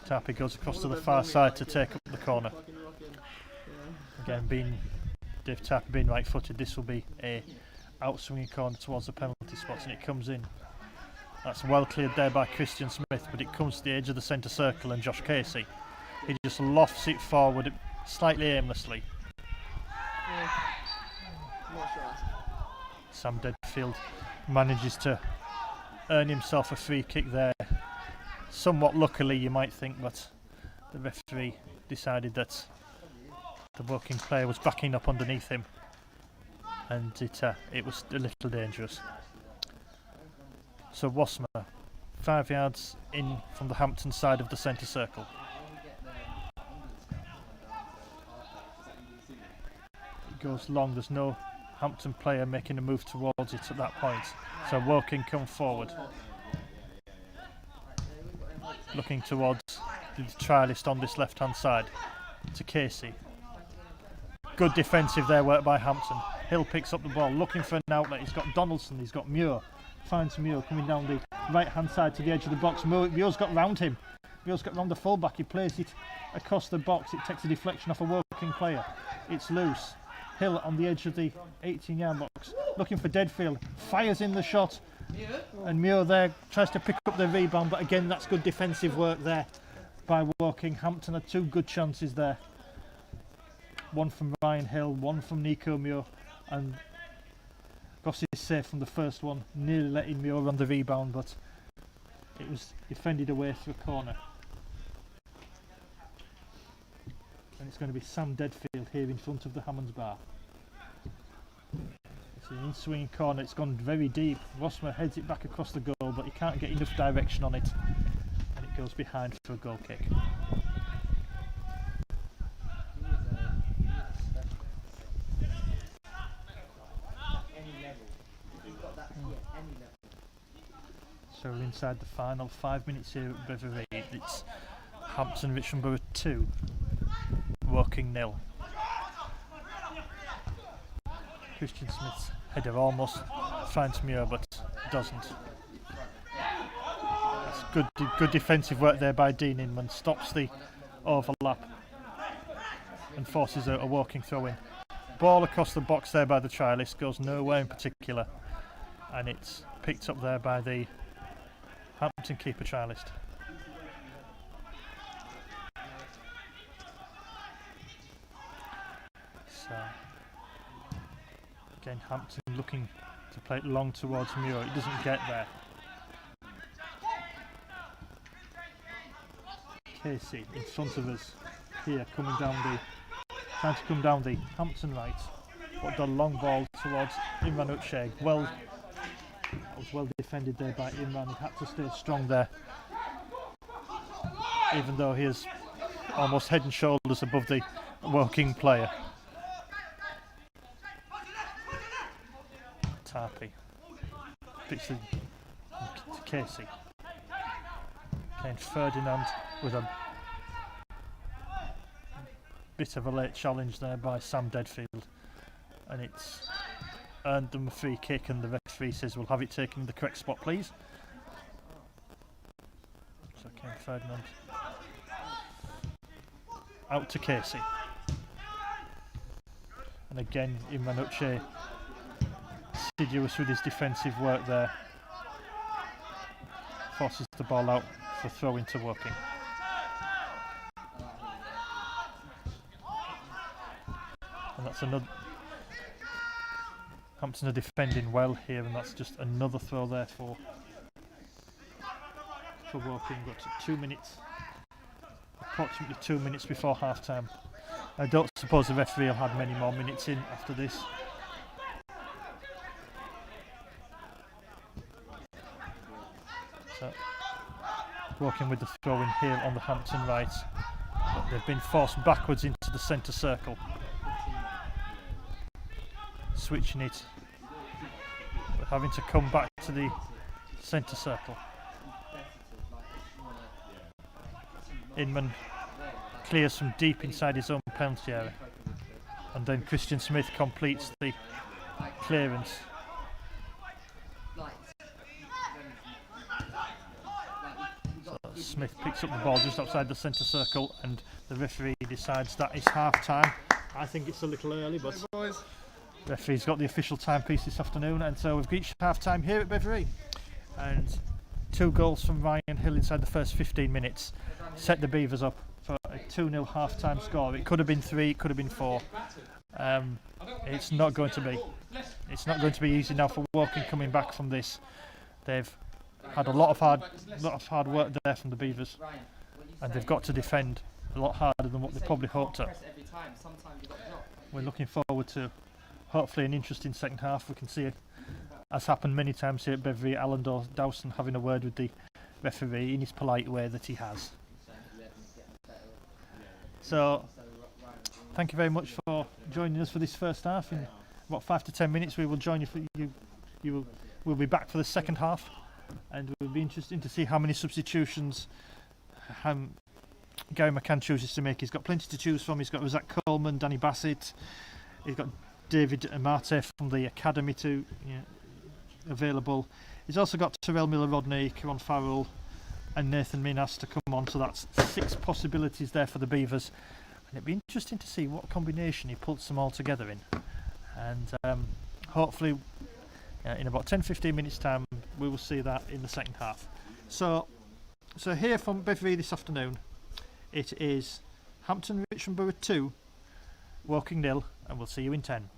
Tarpey goes across to the far side to take up the corner. Again, Dave Tarpey being right footed, this will be a outswinging corner towards the penalty spots, and it comes in. That's well cleared there by Christian Smith, but it comes to the edge of the centre circle, and Josh Casey, he just lofts it forward slightly aimlessly. Sam Deadfield manages to earn himself a free kick there, somewhat luckily you might think, but the referee decided that the Woking player was backing up underneath him, and it was a little dangerous. So Wasmer, 5 yards in from the Hampton side of the centre circle. It goes long, there's no Hampton player making a move towards it at that point. So Woking come forward, looking towards the trialist on this left hand side, to Casey. Good defensive there work by Hampton. Hill picks up the ball, looking for an outlet. He's got Donaldson, he's got Muir. Finds Muir coming down the right hand side to the edge of the box. Muir's got round him. Muir's got round the fullback. He plays it across the box. It takes a deflection off a Woking player. It's loose. Hill on the edge of the 18-yard box, looking for Deadfield. Fires in the shot, and Muir there tries to pick up the rebound, but again that's good defensive work there by Woking. Hampton had two good chances there. One from Ryan Hill, one from Nico Muir, and Goss is safe from the first one, nearly letting Muir on the rebound, but it was defended away through a corner. And it's going to be Sam Deadfield here in front of the Hammonds bar. It's an in-swinging corner, it's gone very deep. Wasmer heads it back across the goal, but he can't get enough direction on it, and it goes behind for a goal kick. So we're inside the final 5 minutes here at Beveree. It's Hampton Richmond Borough 2, Woking 0. Christian Smith's header almost finds Muir, but doesn't. It's good defensive work there by Dean Inman. Stops the overlap and forces a Woking throw in. Ball across the box there by the trialist, goes nowhere in particular, and it's picked up there by the Hampton keeper trialist. So again, Hampton looking to play it long towards Muir. It doesn't get there. Casey in front of us here, trying to come down the Hampton right, but the long ball towards Imran Uche. Well That was well defended there by Imran. He had to stay strong there, even though he is almost head and shoulders above the Woking player. Tarpey picks it to Casey. Kane Ferdinand with a bit of a late challenge there by Sam Deadfield, and it's earned them a free kick, and the referee says we'll have it taken in the correct spot, please. So Kane Ferdinand out to Casey, and again Imran Uche assiduous with his defensive work there, forces the ball out for throw into Woking. And that's another. Hampton are defending well here, and that's just another throw there for Woking. Got to 2 minutes, approximately 2 minutes before half time. I don't suppose the referee will have many more minutes in after this. So Woking with the throw in here on the Hampton right. But they've been forced backwards into the centre circle. Switching it, but having to come back to the centre circle. Inman clears from deep inside his own penalty area, and then Christian Smith completes the clearance. So Smith picks up the ball just outside the centre circle, and the referee decides that is half time. I think it's a little early, but referee's got the official timepiece this afternoon, and so we've reached half time here at Beveree. And 2 goals from Ryan Hill inside the first 15 minutes set the Beavers up for a 2-0 half time score. It could have been 3, it could have been 4. It's not going to be easy now for Woking coming back from this. They've had a lot of hard work there from the Beavers, and they've got to defend a lot harder than what they probably hoped to. We're looking forward to hopefully an interesting second half. We can see it, as happened many times here at Beveree, Alan Dawson having a word with the referee in his polite way that he has. So thank you very much for joining us for this first half. In about 5 to 10 minutes we will join you for we'll be back for the second half, and it will be interesting to see how many substitutions Gary McCann chooses to make. He's got plenty to choose from. He's got Razak Coleman, Danny Bassett, he's got David Amate from the academy available. He's also got Terrell Miller-Rodney, Kieran Farrell and Nathan Minas to come on, so that's 6 possibilities there for the Beavers, and it'd be interesting to see what combination he puts them all together in, and hopefully in about 10-15 minutes time we will see that in the second half. So here from Beveree this afternoon, it is Hampton Richmond Borough 2, Woking 0, and we'll see you in 10.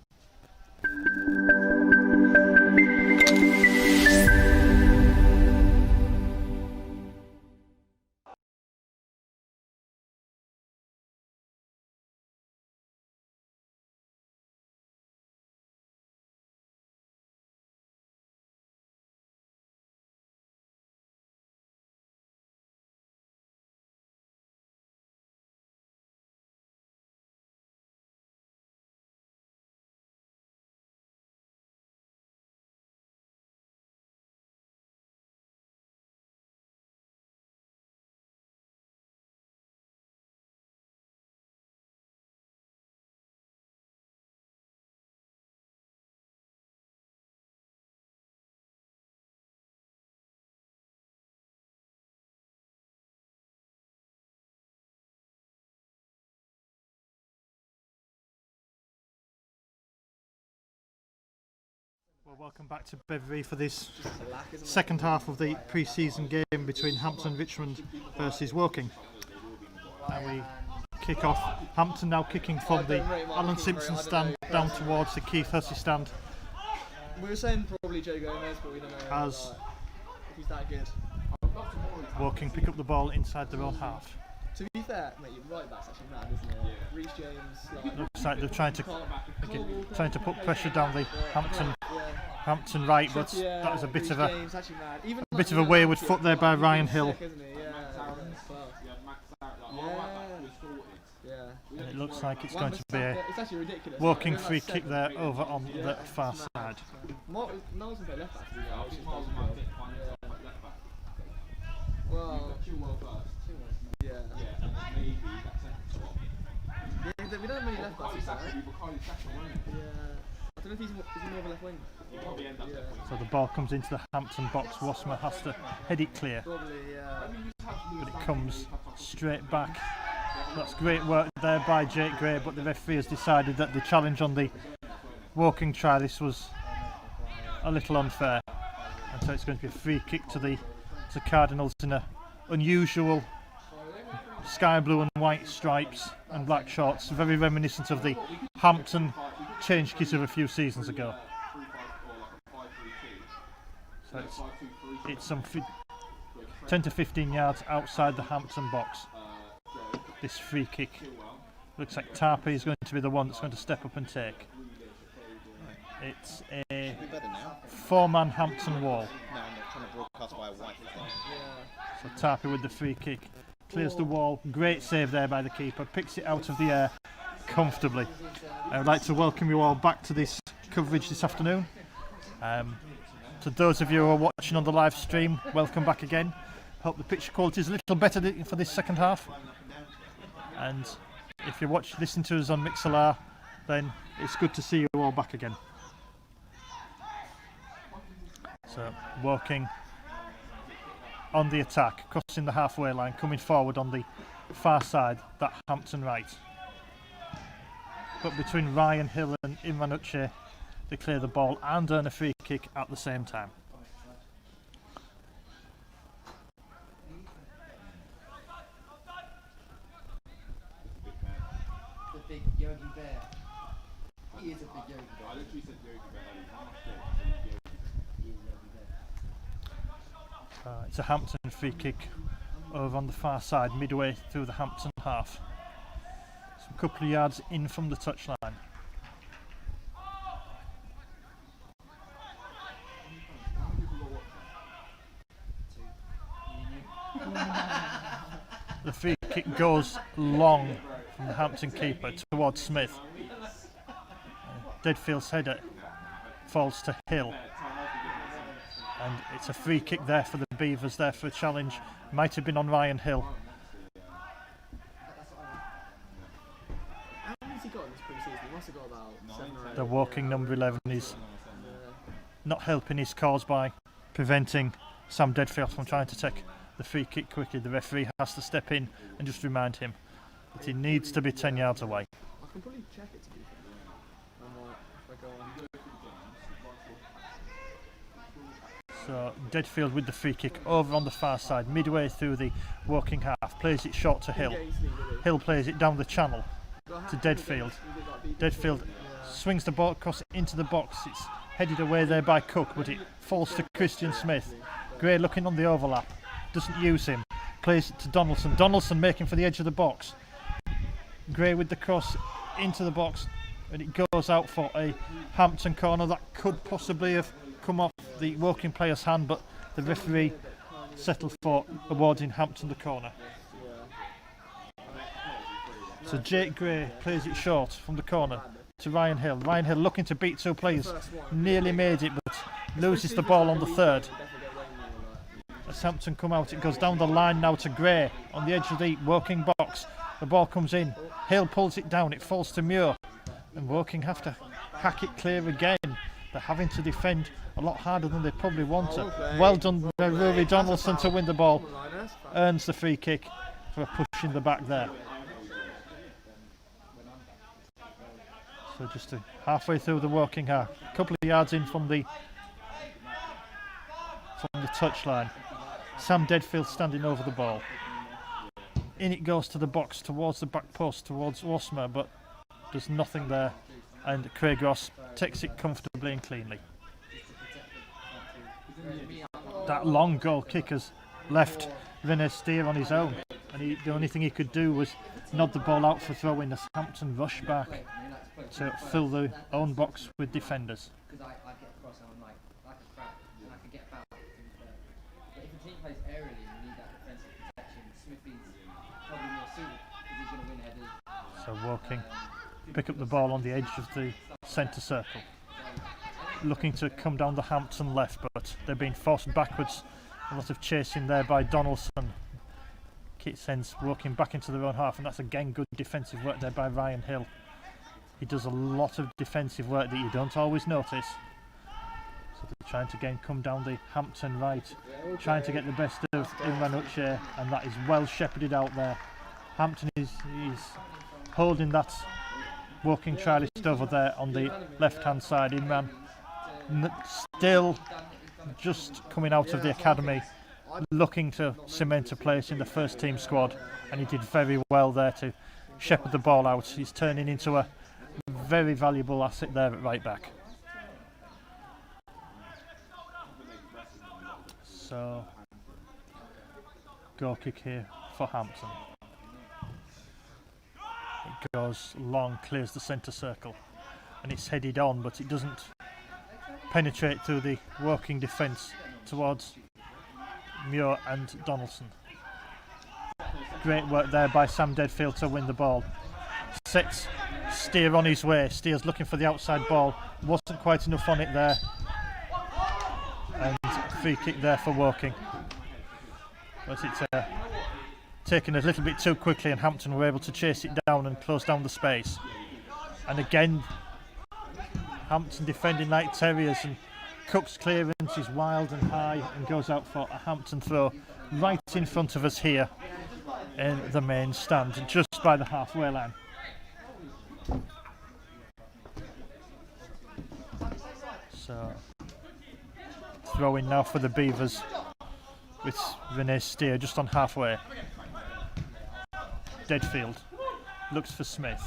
Well, welcome back to Beveree for this second half of the pre-season game between Hampton Richmond versus Woking. And we kick off. Hampton now kicking from the Alan Simpson stand down towards the Keith Hussey stand. We were saying probably Joe Gomez, but we don't know as if he's that good. Woking pick up the ball inside their own half. To be fair, mate, your right back's actually mad, isn't it? Yeah. Reece James. Looks like they're trying to put pressure down the Hampton right, but that was a bit of a wayward foot there by Ryan Hill. And it looks like it's going to be a walking free kick there over on the far side. Well, yeah. We don't have many left backs. Yeah. I don't know if he's more of a left wing. So the ball comes into the Hampton box. Wasmer has to head it clear. Probably, yeah. But it comes straight back. That's great work there by Jake Gray, but the referee has decided that the challenge on the walking try, this was a little unfair. And so it's going to be a free kick to Cardinals in a unusual sky blue and white stripes and black shorts, very reminiscent of the Hampton change kit of a few seasons ago. So it's some 10 to 15 yards outside the Hampton box. This free kick looks like Tarpey is going to be the one that's going to step up and take. It's a 4-man Hampton wall. So Tarpey with the free kick. Clears the wall, great save there by the keeper, picks it out of the air comfortably. I would like to welcome you all back to this coverage this afternoon. To those of you who are watching on the live stream, welcome back again. Hope the picture quality is a little better for this second half. And if you listen to us on MixLR, then it's good to see you all back again. So walking on the attack, crossing the halfway line, coming forward on the far side, that Hampton right. But between Ryan Hill and Imanuche, they clear the ball and earn a free kick at the same time. The big Yogi Bear. He is a big Yogi Bear. I literally said Yogi Bear. It's a Hampton free kick over on the far side, midway through the Hampton half. It's a couple of yards in from the touchline. The free kick goes long from the Hampton keeper towards Smith. Deadfield's header falls to Hill. And it's a free kick there for the Beavers, there for a challenge. Might have been on Ryan Hill. How many has he got in this pre-season? He must have got about 7 or 8. The walking number 11 is not helping his cause by preventing Sam Deadfield from trying to take the free kick quickly. The referee has to step in and just remind him that he needs to be 10 yards away. I can probably check it to be fair. If I go on. So Deadfield with the free kick over on the far side, midway through the walking half, plays it short to Hill. Hill plays it down the channel to Deadfield. Deadfield swings the ball across into the box. It's headed away there by Cook, but it falls to Christian Smith. Gray looking on the overlap, doesn't use him, plays it to Donaldson. Donaldson making for the edge of the box. Gray with the cross into the box, and it goes out for a Hampton corner that could possibly have come off the walking player's hand, but the referee settled for awarding Hampton the corner. So Jake Gray plays it short from the corner to Ryan Hill. Ryan Hill looking to beat two players, nearly made it, but loses the ball on the third. As Hampton come out, it goes down the line now to Gray on the edge of the walking box. The ball comes in, Hill pulls it down, it falls to Muir, and Woking have to hack it clear again. They're having to defend a lot harder than they probably want to. Well done by Rory Donaldson to win the ball. Earns the free kick for a push in the back there. So just halfway through the walking half, a couple of yards in from the touchline. Sam Deadfield standing over the ball. In it goes to the box, towards the back post, towards Wasmer, but there's nothing there. And Craig Ross takes it comfortably and cleanly. That long goal kick has left René Steer on his own. and the only thing he could do was nod the ball out for throw-in as Hampton rush back to fill their own box with defenders. Because I get across and I'm like a crab, and I can get fouled. But if a team plays aerially and you need that defensive protection, Smithy's probably more suited because he's going to win headers. So Woking pick up the ball on the edge of the centre circle, looking to come down the Hampton left, but they're being forced backwards. A lot of chasing there by Donaldson. Kit sends Woking back into their own half, and that's again good defensive work there by Ryan Hill. He does a lot of defensive work that you don't always notice. So they're trying to again come down the Hampton right, trying to get the best of Imran Uche, and that is well shepherded out there. Hampton is holding that Woking trialist over there on the left hand side. Imran still just coming out of the academy, looking to cement a place in the first team squad, and he did very well there to shepherd the ball out. He's turning into a very valuable asset there at right back. So goal kick here for Hampton. It goes long, clears the centre circle, and it's headed on, but it doesn't penetrate through the Woking defence towards Muir and Donaldson. Great work there by Sam Deadfield to win the ball. Sets Steer on his way. Steer's looking for the outside ball. Wasn't quite enough on it there. And free kick there for Woking. But it's taken a little bit too quickly, and Hampton were able to chase it down and close down the space. And again, Hampton defending like terriers, and Cook's clearance is wild and high and goes out for a Hampton throw right in front of us here in the main stand, just by the halfway line. So throwing now for the Beavers with Renee Steer just on halfway. Deadfield looks for Smith.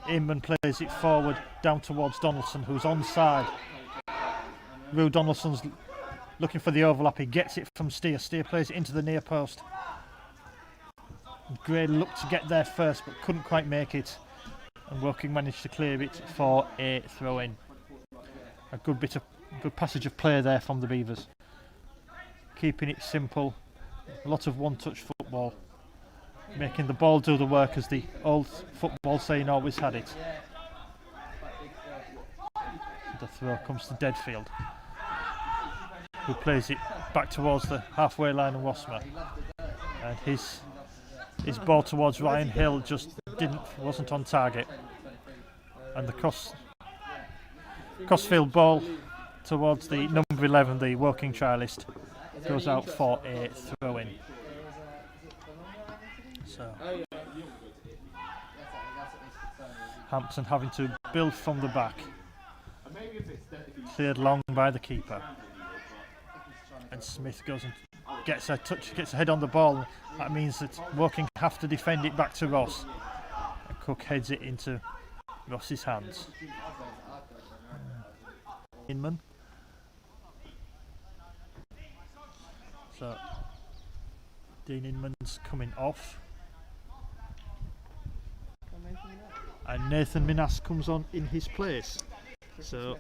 Inman plays it forward down towards Donaldson, who's onside. Rue Donaldson's looking for the overlap. He gets it from Steer. Steer plays it into the near post. Gray looked to get there first, but couldn't quite make it. And Woking managed to clear it for a throw-in. A good passage of play there from the Beavers. Keeping it simple. A lot of one-touch football. Making the ball do the work, as the old football saying always had it. The throw comes to Deadfield, who plays it back towards the halfway line of Wasmer. And his ball towards Ryan Hill just wasn't on target. And the crossfield ball towards the number 11, the Woking trialist, goes out for a throw-in. So Hampton having to build from the back. Cleared long by the keeper. And Smith goes and gets a head on the ball. That means that Woking have to defend it back to Ross. And Cook heads it into Ross's hands. Inman. So Dean Inman's coming off. And Nathan Minas comes on in his place. So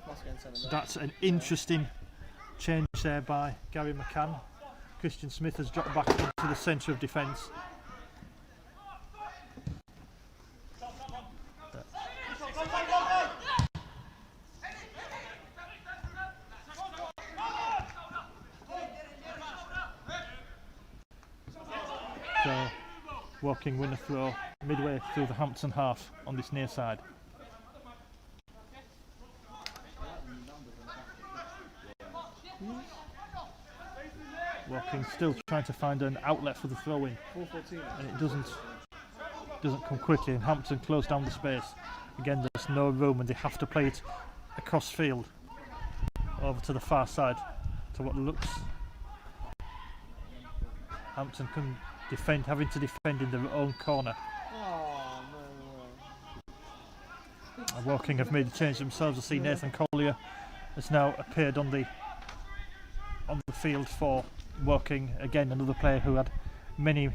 that's an interesting change there by Gary McCann. Christian Smith has dropped back into the centre of defence. So Woking win a throw midway through the Hampton half on this near side. Woking still trying to find an outlet for the throw-in, and it doesn't come quickly, and Hampton close down the space. Again, there's no room, and they have to play it across field over to the far side to what looks. Hampton can defend, having to defend in their own corner. And Woking have made a change themselves. I see Nathan Collier has now appeared on the field for Woking. Again, another player who had many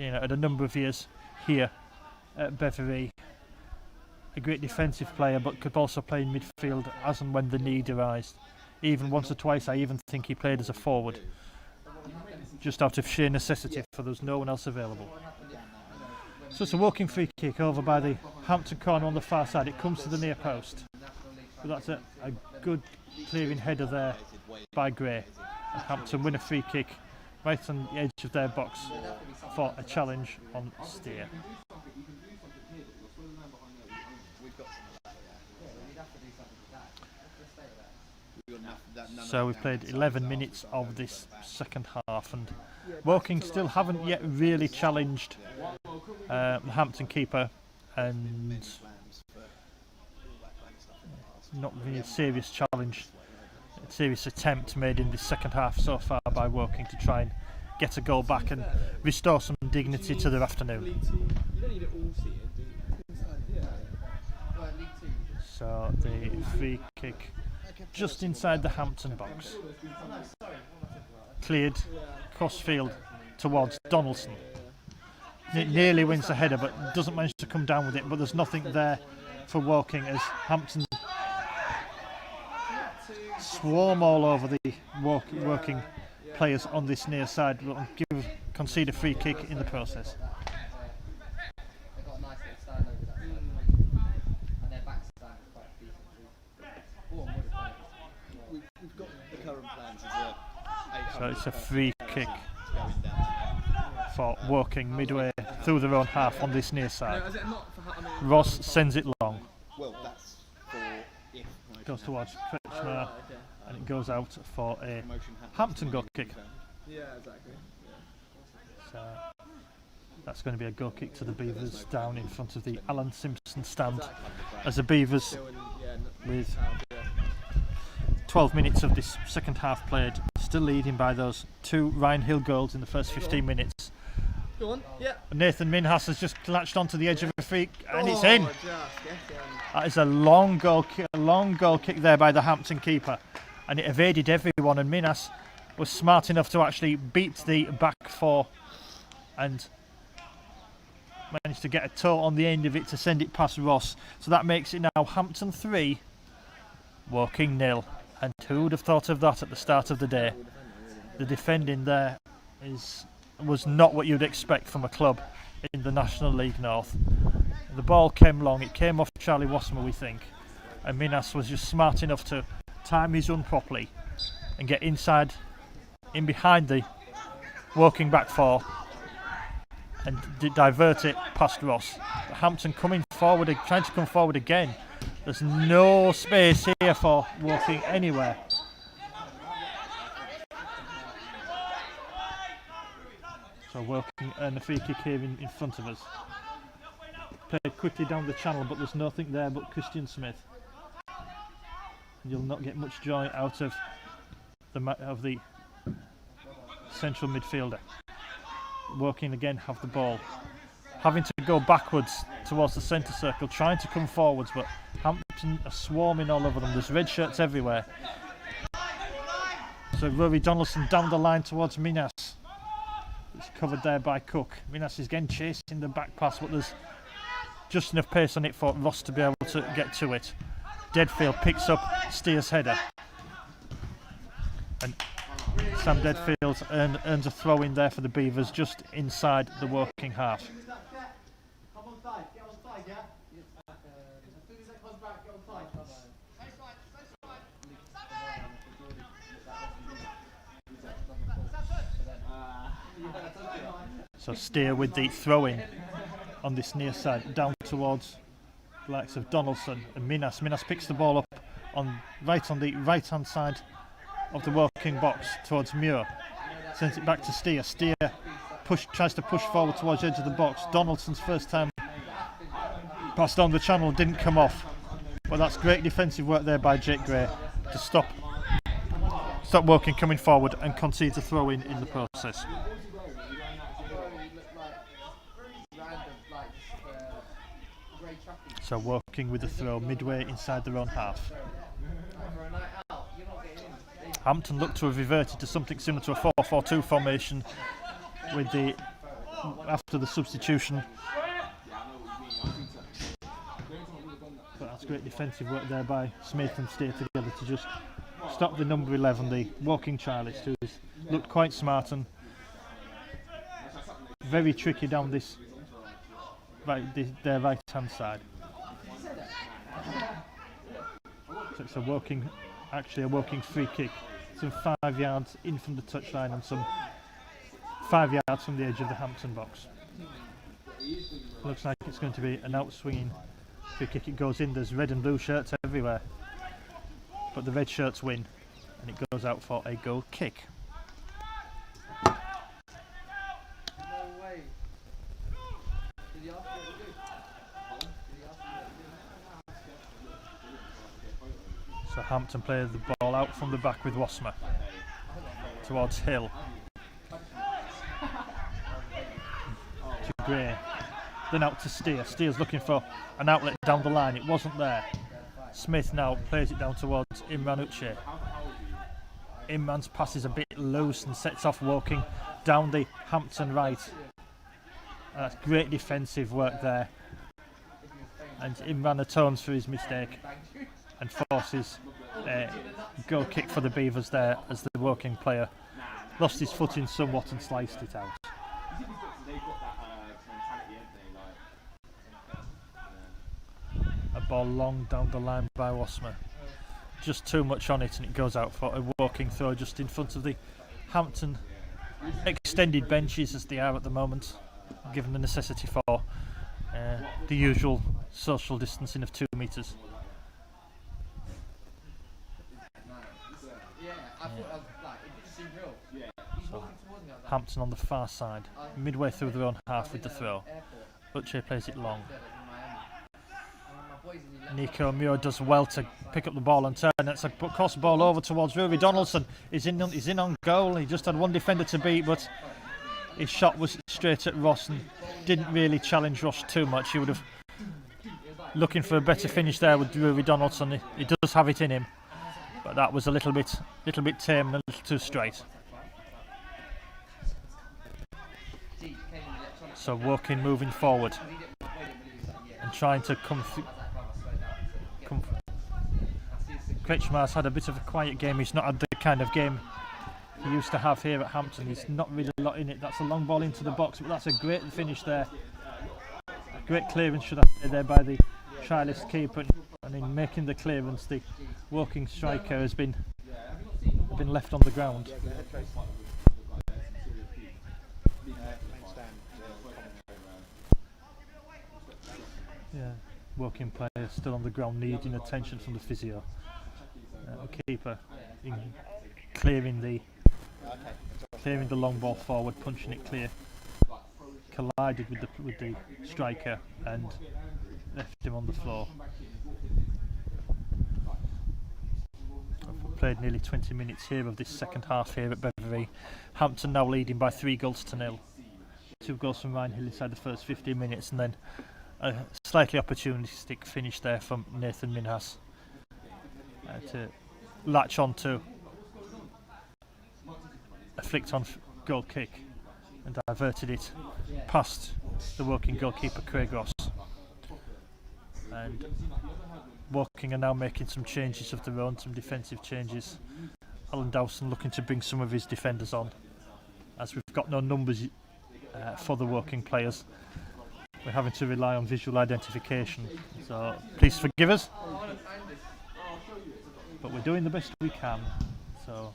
had a number of years here at Beveree. A great defensive player, but could also play in midfield as and when the need arose. Even once or twice, I even think he played as a forward, just out of sheer necessity, for there was no one else available. So it's a walking free kick over by the Hampton corner on the far side. It comes to the near post. But that's a good clearing header there by Gray. And Hampton win a free kick right on the edge of their box for a challenge on Steer. So we've played 11 minutes of this second half, and Woking still haven't yet really challenged the Hampton keeper, and not really a serious challenge, a serious attempt made in this second half so far by Woking to try and get a goal back and restore some dignity to their afternoon. So the free kick just inside the Hampton box, cleared crossfield towards Donaldson. It nearly wins the header, but doesn't manage to come down with it. But there's nothing there for Woking as Hampton swarm all over the Woking players on this near side. Concede a free kick in the process. We've got the current plans as So it's a free kick for Woking midway through their own half on this near side. Ross sends it long. Well, that's for if Goes towards Kretschmer, and it goes out for a Hampton goal kick. Yeah, exactly. So that's going to be a goal kick to the Beavers down in front of the Alan Simpson stand, as the Beavers, with 12 minutes of this second half played, still leading by those two Ryan Hill goals in the first 15 minutes. Go on, yeah. Nathan Minhas has just latched onto the edge of a free, and it's in. Just get in. That is a long goal kick there by the Hampton keeper, and it evaded everyone, and Minhas was smart enough to actually beat the back four and managed to get a toe on the end of it to send it past Ross. So that makes it now Hampton 3, Woking 0. And who would have thought of that at the start of the day? The defending there was not what you'd expect from a club in the National League North. The ball came long, it came off Charlie Wassmer, we think, and Minhas was just smart enough to time his run properly and get inside, in behind the Woking back four, and divert it past Ross. But Hampton coming forward, trying to come forward again. There's no space here for Woking anywhere. So Woking earn a free kick here in front of us. Played quickly down the channel, but there's nothing there but Christian Smith. You'll not get much joy out of the central midfielder. Woking again have the ball, having to go backwards towards the centre circle, trying to come forwards, but Hampton are swarming all over them. There's red shirts everywhere. So Rory Donaldson down the line towards Minhas. It's covered there by Cook. Minhas is again chasing the back pass, but there's just enough pace on it for Ross to be able to get to it. Deadfield picks up Steer's header, and Sam Deadfield earns a throw in there for the Beavers just inside the Woking half. So Steer with the throw in on this near side down towards the likes of Donaldson and Minhas. Minhas picks the ball up on the right hand side of the Woking box towards Muir. Sends it back to Steer. Steer tries to push forward towards the edge of the box. Donaldson's first time passed on the channel didn't come off. But that's great defensive work there by Jake Gray to stop Woking coming forward and concede a throw in the process. So Woking with the throw midway inside their own half. Hampton looked to have reverted to something similar to a 4-4-2 formation with the after the substitution. But that's great defensive work there by Smith and Steer together to just stop the number 11, the walking Charlist, who has looked quite smart and very tricky down this their right hand side. So it's a working free kick, some 5 yards in from the touchline and some 5 yards from the edge of the Hampton box. Looks like it's going to be an outswinging free kick. It goes in. There's red and blue shirts everywhere, but the red shirts win, and it goes out for a goal kick. No way. Did he ask you what to do? Did he ask you what to do? So Hampton play the ball out from the back with Wasmer towards Hill. To Gray. Then out to Steer. Steer's looking for an outlet down the line. It wasn't there. Smith now plays it down towards Imran Uche. Imran's pass is a bit loose and sets off walking down the Hampton right. That's great defensive work there. And Imran atones for his mistake and forces a goal kick for the Beavers there as the working player lost his footing somewhat and sliced it out. A ball long down the line by Wasmer. Just too much on it and it goes out for a walking throw just in front of the Hampton extended benches as they are at the moment, given the necessity for the usual social distancing of 2 metres. So Hampton on the far side, midway through their own half with the throw. Uche plays it long. Nico Muir does well to pick up the ball and turn. It's a cross ball over towards Rory Donaldson. He's in on goal. He just had one defender to beat, but his shot was straight at Ross and didn't really challenge Ross too much. He would have looking for a better finish there with Rory Donaldson. He does have it in him, but that was a little bit tame and a little too straight. So Woking moving forward and trying to come through. Kretschmar's had a bit of a quiet game. He's not had the kind of game he used to have here at Hampton. He's not really a lot in it. That's a long ball into the box, but that's a great finish there. A great clearance, should I say, there by the Charlist keeper. And in making the clearance, the Woking striker has been left on the ground. Yeah, Woking player still on the ground, needing attention from the physio. The keeper clearing the long ball forward, punching it clear. Collided with the striker and left him on the floor. We've played nearly 20 minutes here of this second half here at Beveree. Hampton now leading by 3-0. 2 goals from Ryan Hill inside the first 15 minutes, and then a slightly opportunistic finish there from Nathan Minhas to latch on to a flicked on goal kick and diverted it past the Woking goalkeeper Craig Ross. And Woking are now making some changes of their own, some defensive changes. Alan Dowson looking to bring some of his defenders on, as we've got no numbers for the Woking players. We're having to rely on visual identification, so please forgive us, but we're doing the best we can. So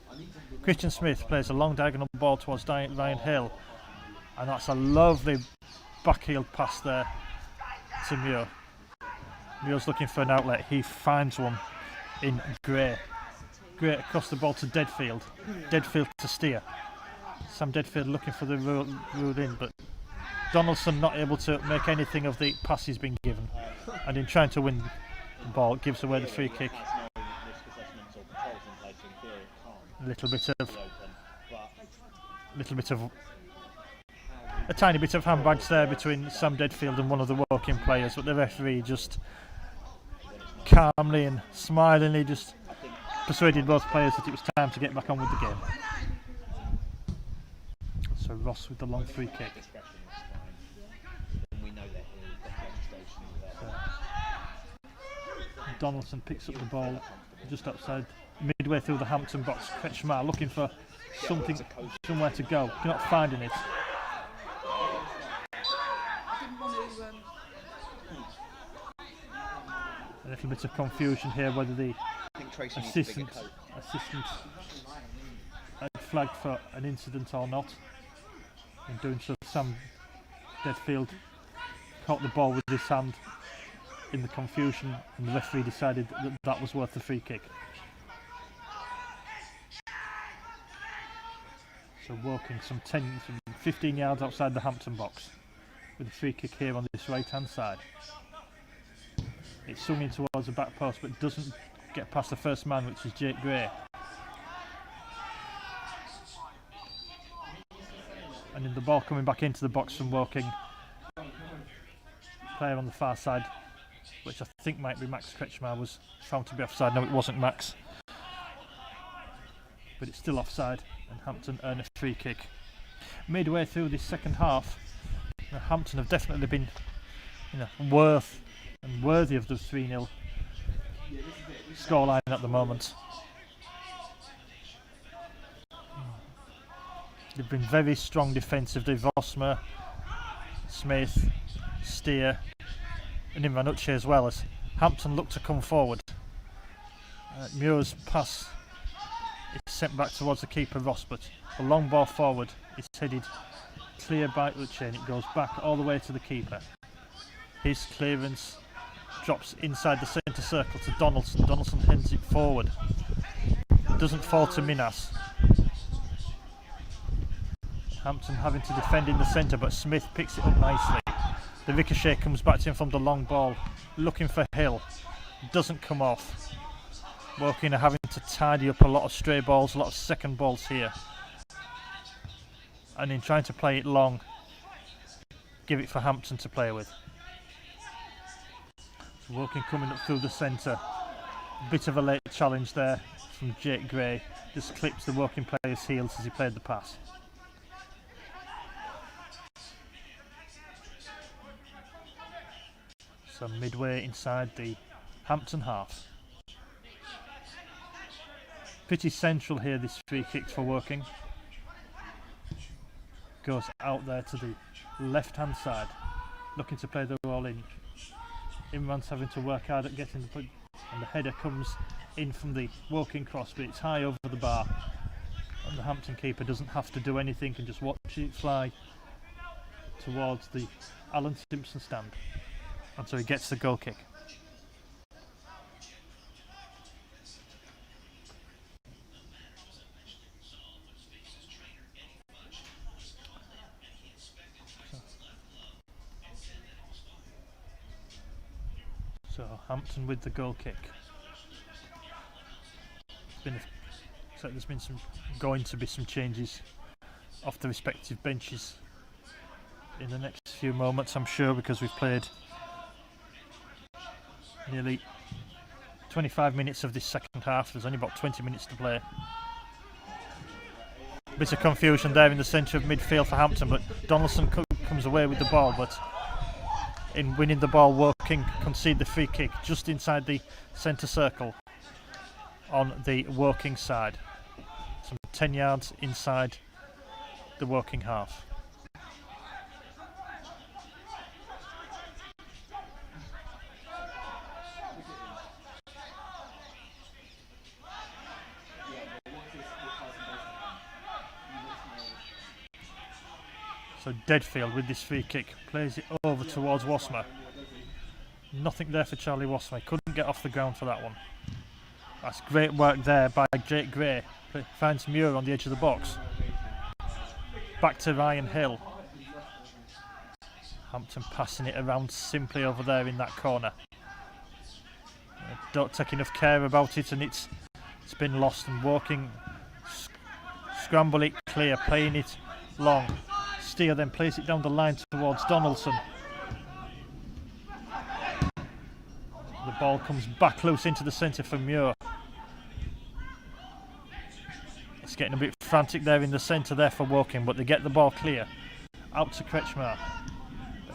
Christian Smith plays a long diagonal ball towards Ryan Hill, and that's a lovely backheeled pass there to Muir. Muir's looking for an outlet. He finds one in Gray. Gray across the ball to Deadfield. Deadfield to Steer. Sam Deadfield looking for the ruled in, but Donaldson not able to make anything of the pass he's been given, and in trying to win the ball gives away the free kick. A tiny bit of handbags there between Sam Deadfield and one of the Woking players, but the referee just calmly and smilingly just persuaded both players that it was time to get back on with the game. So Ross with the long free kick. Donaldson picks up the ball just outside, midway through the Hampton box. Kretschmar looking for somewhere to go, not finding it. A little bit of confusion here whether the assistant had flagged for an incident or not. In doing so, Sam Deadfield caught the ball with his hand in the confusion, and the referee decided that that was worth the free kick. So Woking some 15 yards outside the Hampton box with a free kick here on this right hand side. It's swung in towards the back post but doesn't get past the first man, which is Jake Gray. And then the ball coming back into the box from Woking. Player on the far side, which I think might be Max Kretschmar, was found to be offside. No, it wasn't Max. But it's still offside, and Hampton earn a free kick. Midway through this second half, Hampton have definitely been worthy of the 3-0 scoreline at the moment. They've been very strong defensively. Vosmer, Smith, Steer and Imranucci as well, as Hampton look to come forward. Muir's pass is sent back towards the keeper Ross, but the long ball forward is headed clear by Uche and it goes back all the way to the keeper. His clearance drops inside the centre circle to Donaldson. Donaldson heads it forward. It doesn't fall to Minas. Hampton having to defend in the centre, but Smith picks it up nicely. The ricochet comes back to him from the long ball, looking for Hill. Doesn't come off. Woking are having to tidy up a lot of stray balls, a lot of second balls here. And in trying to play it long, give it for Hampton to play with. So Woking coming up through the centre. Bit of a late challenge there from Jake Gray. Just clips the Woking player's heels as he played the pass. So midway inside the Hampton half. Pretty central here, this free kick for Woking. Goes out there to the left hand side, looking to play the ball in. Imran's having to work hard at getting the point, and the header comes in from the Woking cross, but it's high over the bar. And the Hampton keeper doesn't have to do anything, can just watch it fly towards the Alan Simpson stand. And so he gets the goal kick. So Hampton with the goal kick. There's been going to be some changes off the respective benches in the next few moments, I'm sure, because we've played nearly 25 minutes of this second half. There's only about 20 minutes to play. Bit of confusion there in the centre of midfield for Hampton, but Donaldson comes away with the ball, but in winning the ball, Woking concede the free kick just inside the centre circle on the Woking side. Some 10 yards inside the Woking half. So Deadfield with this free kick plays it over towards Wasmer. Nothing there for Charlie Wasmer. Couldn't get off the ground for that one. That's great work there by Jake Gray. Finds Muir on the edge of the box. Back to Ryan Hill. Hampton passing it around simply over there in that corner. Don't take enough care about it, and it's been lost, and Woking scramble it clear, playing it long. Steer then plays it down the line towards Donaldson. The ball comes back loose into the centre for Muir. It's getting a bit frantic there in the centre there for Woking, but they get the ball clear. Out to Kretschmar.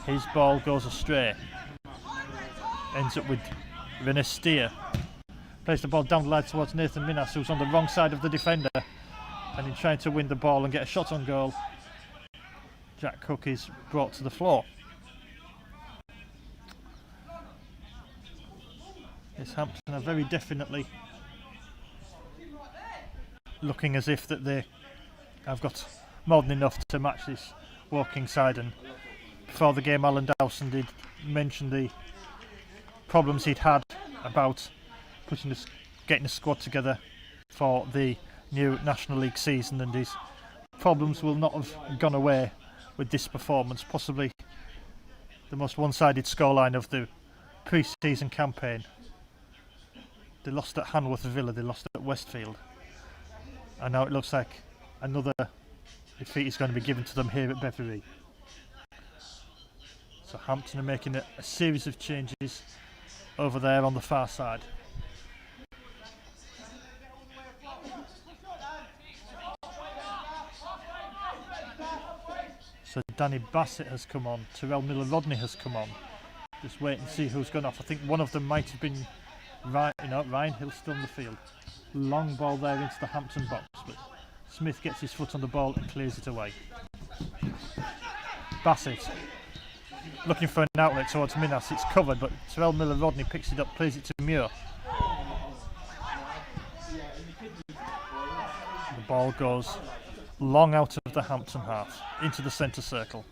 His ball goes astray. Ends up with Renestier plays the ball down the line towards Nathan Minas, who's on the wrong side of the defender, and in trying to win the ball and get a shot on goal, Jack Cook is brought to the floor. This Hampton are very definitely looking as if that they have got more than enough to match this Woking side, and before the game Alan Dowson did mention the problems he'd had about getting a squad together for the new National League season, and his problems will not have gone away with this performance. Possibly the most one-sided scoreline of the pre-season campaign. They lost at Hanworth Villa, they lost at Westfield, and now it looks like another defeat is going to be given to them here at Beveree. So Hampton are making a series of changes over there on the far side. So Danny Bassett has come on, Terrell Miller-Rodney has come on. Just wait and see who's gone off. I think one of them might have been Ryan Hill still in the field. Long ball there into the Hampton box, but Smith gets his foot on the ball and clears it away. Bassett looking for an outlet towards Minas. It's covered, but Terrell Miller-Rodney picks it up, plays it to Muir. The ball goes long out of the Hampton half into the centre circle.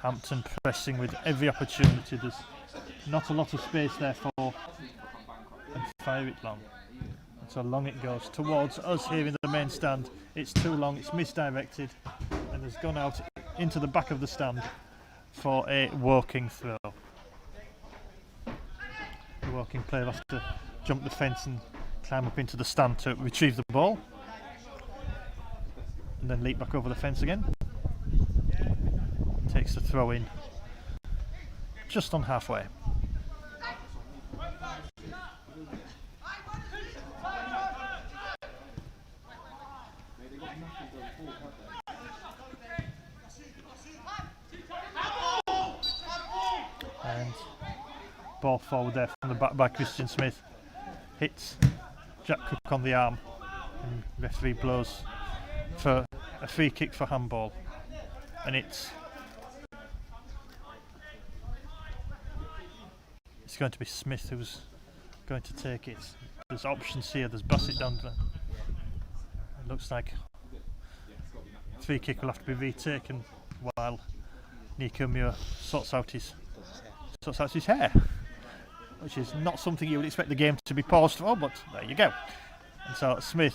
Hampton pressing with every opportunity. There's not a lot of space there for, and fire it long. And so long it goes towards us here in the main stand. It's too long, it's misdirected, and has gone out into the back of the stand for a Woking throw. The Woking player has to jump the fence and climb up into the stand to retrieve the ball, and then leap back over the fence again. Takes the throw in just on halfway. And ball forward there from the back by Christian Smith. Hits Jack Cook on the arm, and referee blows for a free kick for handball, and it's going to be Smith who's going to take it. There's options here. There's Bassett down there. It looks like free kick will have to be retaken while Nico Muir sorts out his hair, which is not something you would expect the game to be paused for, but there you go. And so Smith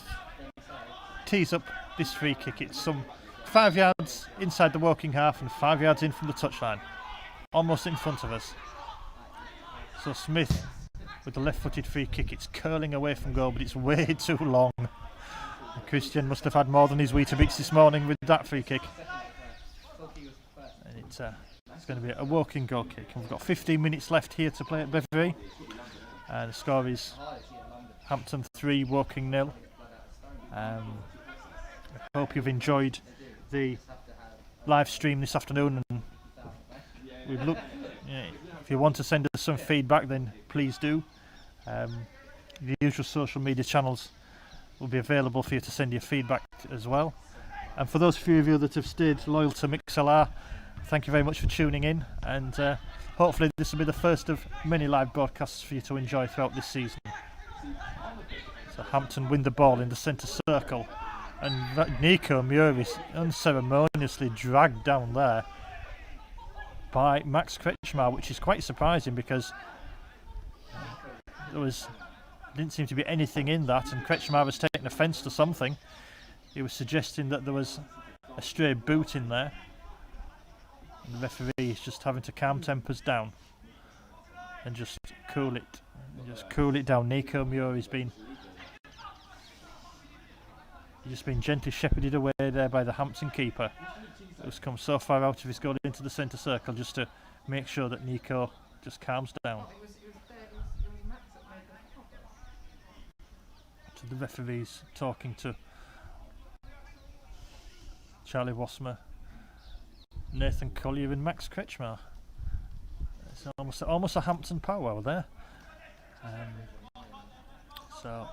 tees up this free kick. It's some 5 yards inside the Woking half and 5 yards in from the touchline, almost in front of us. So Smith with the left-footed free kick. It's curling away from goal, but it's way too long. And Christian must have had more than his Weetabix this morning with that free kick. And it's going to be a Woking goal kick. And we've got 15 minutes left here to play at Beveree. And the score is Hampton 3, Woking 0. I hope you've enjoyed the live stream this afternoon. And we've looked. If you want to send us some feedback, then please do. The usual social media channels will be available for you to send your feedback as well. And for those few of you that have stayed loyal to MixLR, thank you very much for tuning in, and hopefully this will be the first of many live broadcasts for you to enjoy throughout this season. So Hampton win the ball in the centre circle, and Nico Muir is unceremoniously dragged down there by Max Kretschmar, which is quite surprising because there didn't seem to be anything in that, and Kretschmar was taking offence to something. He was suggesting that there was a stray boot in there, and the referee is just having to calm tempers down and just cool it down. Nico Muir has been gently shepherded away there by the Hampton keeper, who's come so far out of his goal into the centre circle just to make sure that Nico just calms down. To the referees talking to Charlie Wassmer, Nathan Collier and Max Kretschmar. almost a Hampton power there. So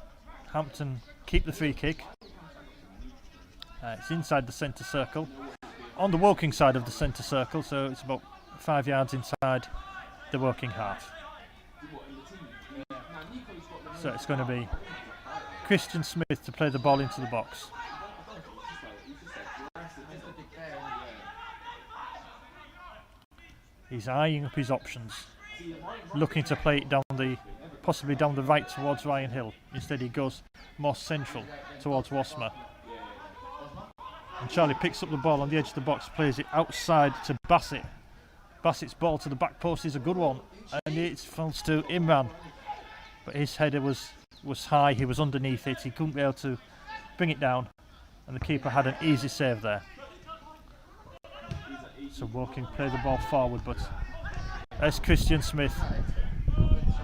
Hampton keep the free kick. It's inside the centre circle, on the Woking side of the centre circle, so it's about 5 yards inside the Woking half. So it's going to be Christian Smith to play the ball into the box. He's eyeing up his options, looking to play it possibly down the right towards Ryan Hill. Instead he goes more central towards Wasmer. And Charlie picks up the ball on the edge of the box, plays it outside to Bassett. Bassett's ball to the back post is a good one, and it falls to Imran. But his header was high, he was underneath it, he couldn't be able to bring it down, and the keeper had an easy save there. So Woking play the ball forward, but there's Christian Smith.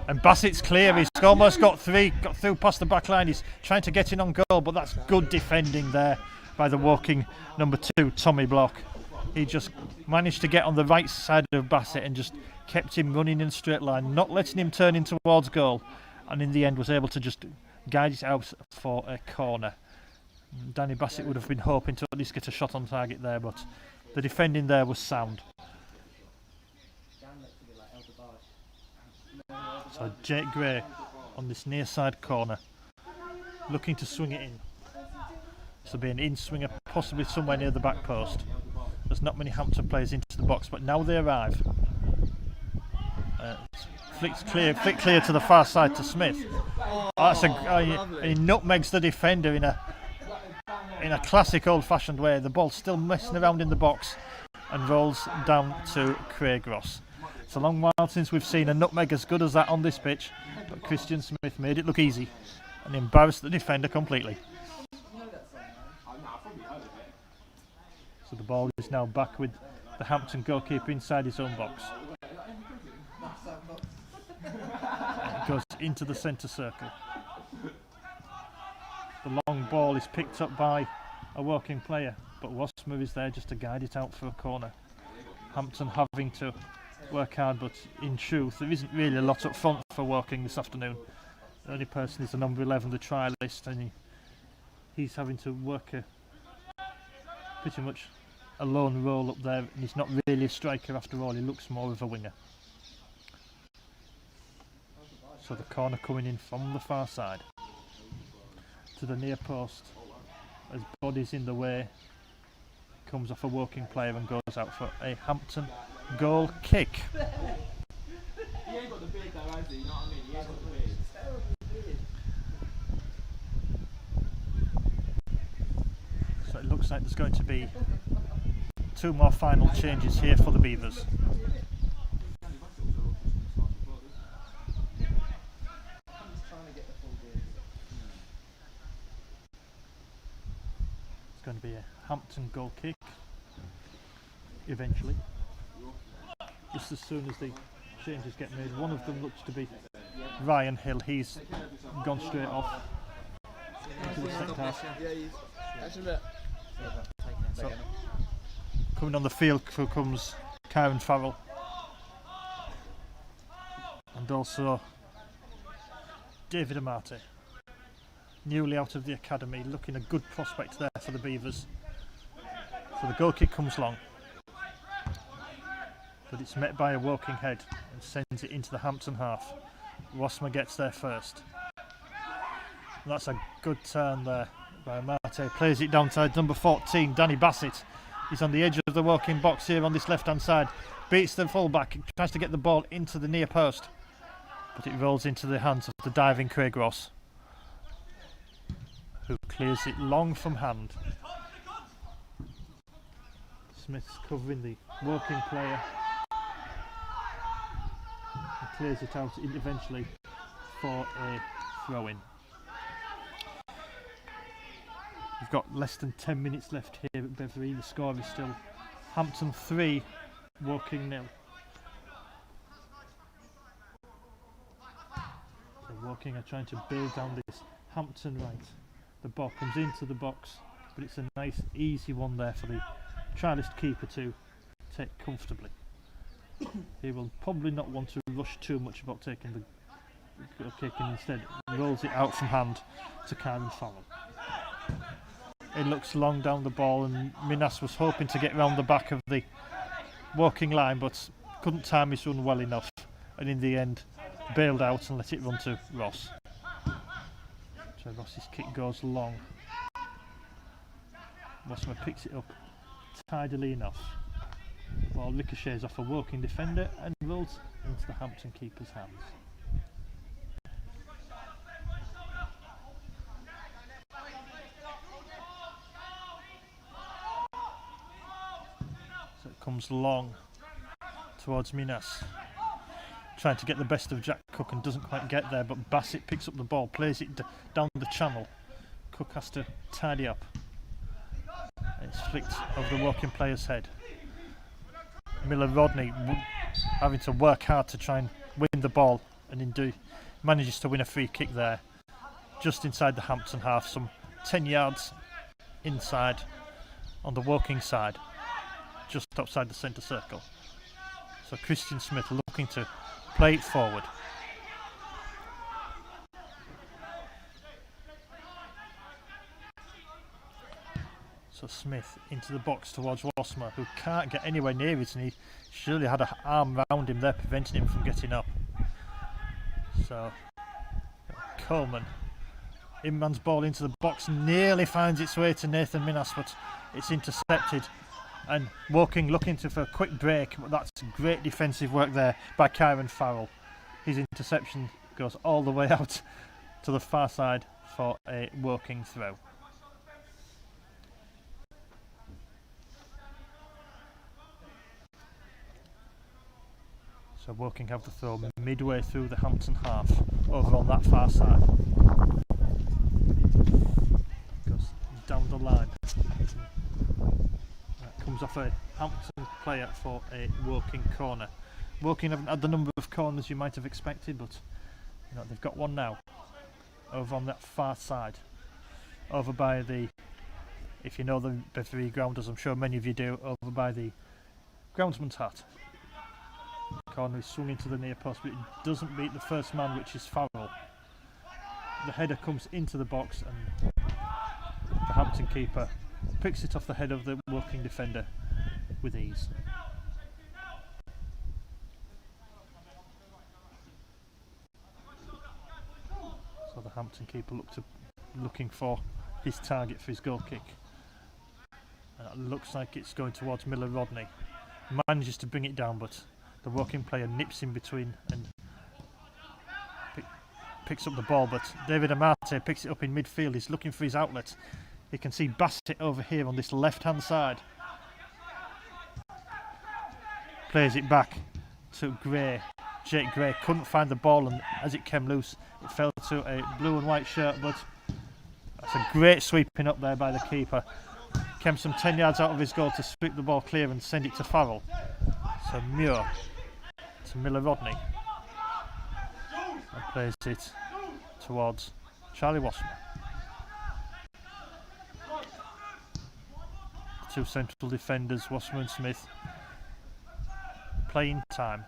And Bassett's clear, he's almost got through past the back line, he's trying to get in on goal, but that's good defending there by the Woking number 2, Tommy Block. He just managed to get on the right side of Bassett and just kept him running in a straight line, not letting him turn in towards goal, and in the end was able to just guide it out for a corner. Danny Bassett would have been hoping to at least get a shot on target there, but the defending there was sound. So Jake Gray on this near side corner, looking to swing it in. This will be an in-swinger, possibly somewhere near the back post. There's not many Hampton players into the box, but now they arrive. Flick clear to the far side to Smith. He nutmegs the defender in a classic old-fashioned way. The ball's still messing around in the box and rolls down to Craig Ross. It's a long while since we've seen a nutmeg as good as that on this pitch, but Christian Smith made it look easy and embarrassed the defender completely. So the ball is now back with the Hampton goalkeeper inside his own box. It goes into the centre circle. The long ball is picked up by a Woking player, but Wasmer is there just to guide it out for a corner. Hampton having to work hard, but in truth there isn't really a lot up front for Woking this afternoon. The only person is the number 11, the trialist, and he's having to work pretty much a lone role up there, and he's not really a striker after all, he looks more of a winger. So the corner coming in from the far side to the near post, as body's in the way, comes off a Woking player and goes out for a Hampton goal kick. He ain't got the beard though, has he? You know what I mean? He ain't got the beard. So it looks like there's going to be 2 more final changes here for the Beavers. It's going to be a Hampton goal kick eventually. Just as soon as the changes get made, one of them looks to be Ryan Hill. He's gone straight off into the second half. So, coming on the field comes Karen Farrell, and also David Amate, newly out of the academy, looking a good prospect there for the Beavers. So the goal kick comes long, but it's met by a Woking head and sends it into the Hampton half. Wasmer gets there first. And that's a good turn there by Amate. Plays it down to number 14, Danny Bassett. He's on the edge of the Woking box here on this left-hand side. Beats the full-back, tries to get the ball into the near post, but it rolls into the hands of the diving Craig Ross, who clears it long from hand. Smith's covering the Woking player. He clears it out eventually for a throw-in. We've got less than 10 minutes left here at Beveree. The score is still Hampton 3, Woking 0. So Woking are trying to build down this Hampton right. The ball comes into the box, but it's a nice easy one there for the trialist keeper to take comfortably. He will probably not want to rush too much about taking the kick, and instead rolls it out from hand to Kyron Farrell. It looks long down the ball, and Minas was hoping to get round the back of the walking line, but couldn't time his run well enough, and in the end bailed out and let it run to Ross. So Ross's kick goes long. Rossman picks it up tidily enough. The ball ricochets off a Woking defender and rolls into the Hampton keeper's hands. So it comes long towards Minas, trying to get the best of Jack Cook and doesn't quite get there, but Bassett picks up the ball, plays it down the channel. Cook has to tidy up. It's flicked over the Woking player's head. Miller Rodney having to work hard to try and win the ball, and indeed manages to win a free kick there, just inside the Hampton half, some 10 yards inside on the Woking side, just outside the centre circle. So Christian Smith looking to play it forward. So Smith into the box towards Wasmer, who can't get anywhere near it, and he surely had an arm round him there preventing him from getting up. So Coleman, Inman's ball into the box, nearly finds its way to Nathan Minas, but it's intercepted, and Woking looking for a quick break, but that's great defensive work there by Kyron Farrell. His interception goes all the way out to the far side for a Woking throw. So Woking have the throw midway through the Hampton half, over on that far side. Goes down the line. That comes off a Hampton player for a Woking corner. Woking haven't had the number of corners you might have expected, but they've got one now. Over on that far side. Over by the, if you know the Beveree ground, as I'm sure many of you do, over by the groundsman's hat. Corner is swung into the near post, but it doesn't beat the first man, which is Farrell. The header comes into the box, and the Hampton keeper picks it off the head of the Woking defender with ease. So the Hampton keeper looking for his target for his goal kick. And it looks like it's going towards Miller Rodney. Manages to bring it down, but the Woking player nips in between and picks up the ball, but David Amate picks it up in midfield. He's looking for his outlet. You can see Bassett over here on this left hand side. Plays it back to Gray. Jake Gray couldn't find the ball, and as it came loose it fell to a blue and white shirt, but that's a great sweeping up there by the keeper. Came some 10 yards out of his goal to sweep the ball clear and send it to Farrell. So Muir to Miller Rodney, and plays it towards Charlie Wasmer. The two central defenders, Wasmer and Smith, playing time.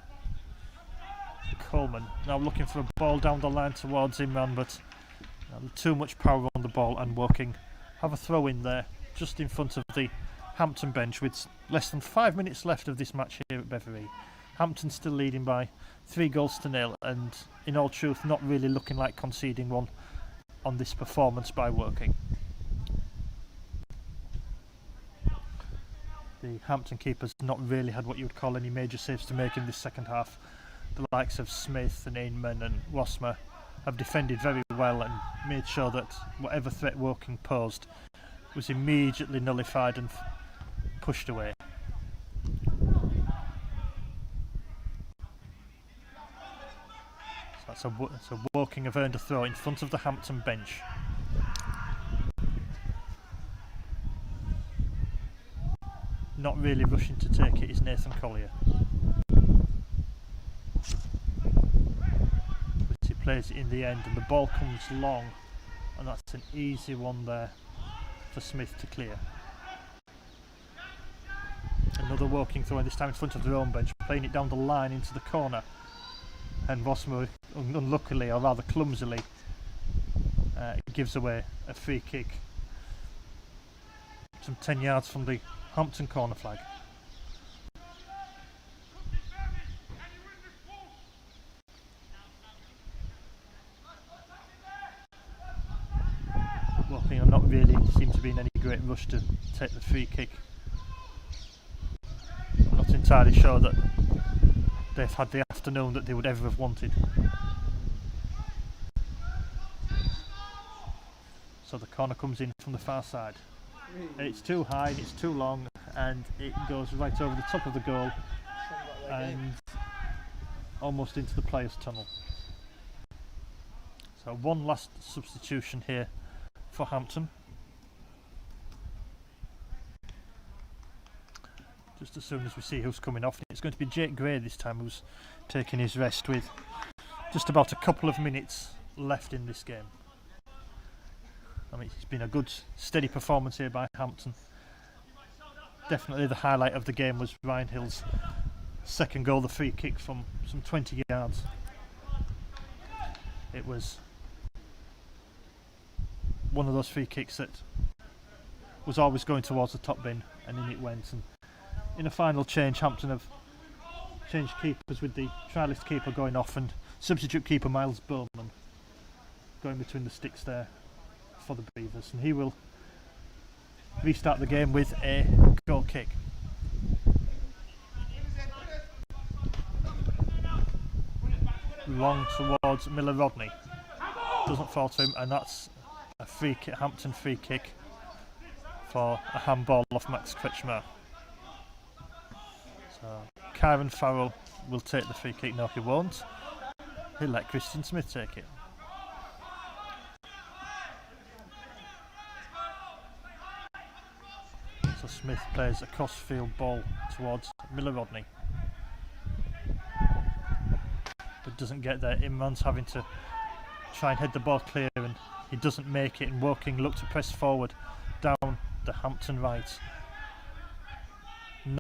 Coleman now looking for a ball down the line towards Imran, but too much power on the ball, and Woking have a throw in there just in front of the Hampton bench with less than 5 minutes left of this match here at Beveree. Hampton still leading by 3-0, and in all truth not really looking like conceding one on this performance by Woking. The Hampton keepers not really had what you would call any major saves to make in this second half. The likes of Smith and Inman and Wasmer have defended very well and made sure that whatever threat Woking posed was immediately nullified and pushed away. So Woking have earned a throw in front of the Hampton bench. Not really rushing to take it is Nathan Collier. But he plays it in the end, and the ball comes long, and that's an easy one there for Smith to clear. Another walking throw, and this time in front of their own bench, playing it down the line into the corner. And Rossmo, unluckily, or rather clumsily, gives away a free kick some 10 yards from the Hampton corner flag. Woking are not really seem to be in any great rush to take the free kick. I'm not entirely sure that they've had the afternoon that they would ever have wanted. So the corner comes in from the far side. It's too high and it's too long, and it goes right over the top of the goal and almost into the players' tunnel. So one last substitution here for Hampton. Just as soon as we see who's coming off, it's going to be Jake Gray this time, who's taking his rest with just about a couple of minutes left in this game. I mean, it's been a good steady performance here by Hampton. Definitely the highlight of the game was Ryan Hill's second goal, the free kick from some 20 yards. It was one of those free kicks that was always going towards the top bin, and in it went. And in a final change, Hampton have changed keepers, with the trialist keeper going off and substitute keeper Miles Bowman going between the sticks there for the Beavers, and he will restart the game with a goal kick. Long towards Miller Rodney, doesn't fall to him, and that's a free kick, Hampton free kick for a handball off Max Kretschmer. So Kyron Farrell will take the free kick. No, he won't. He'll let Christian Smith take it. So Smith plays a cross-field ball towards Miller Rodney, but doesn't get there. Imran's having to try and head the ball clear, and he doesn't make it, and Woking look to press forward down the Hampton right.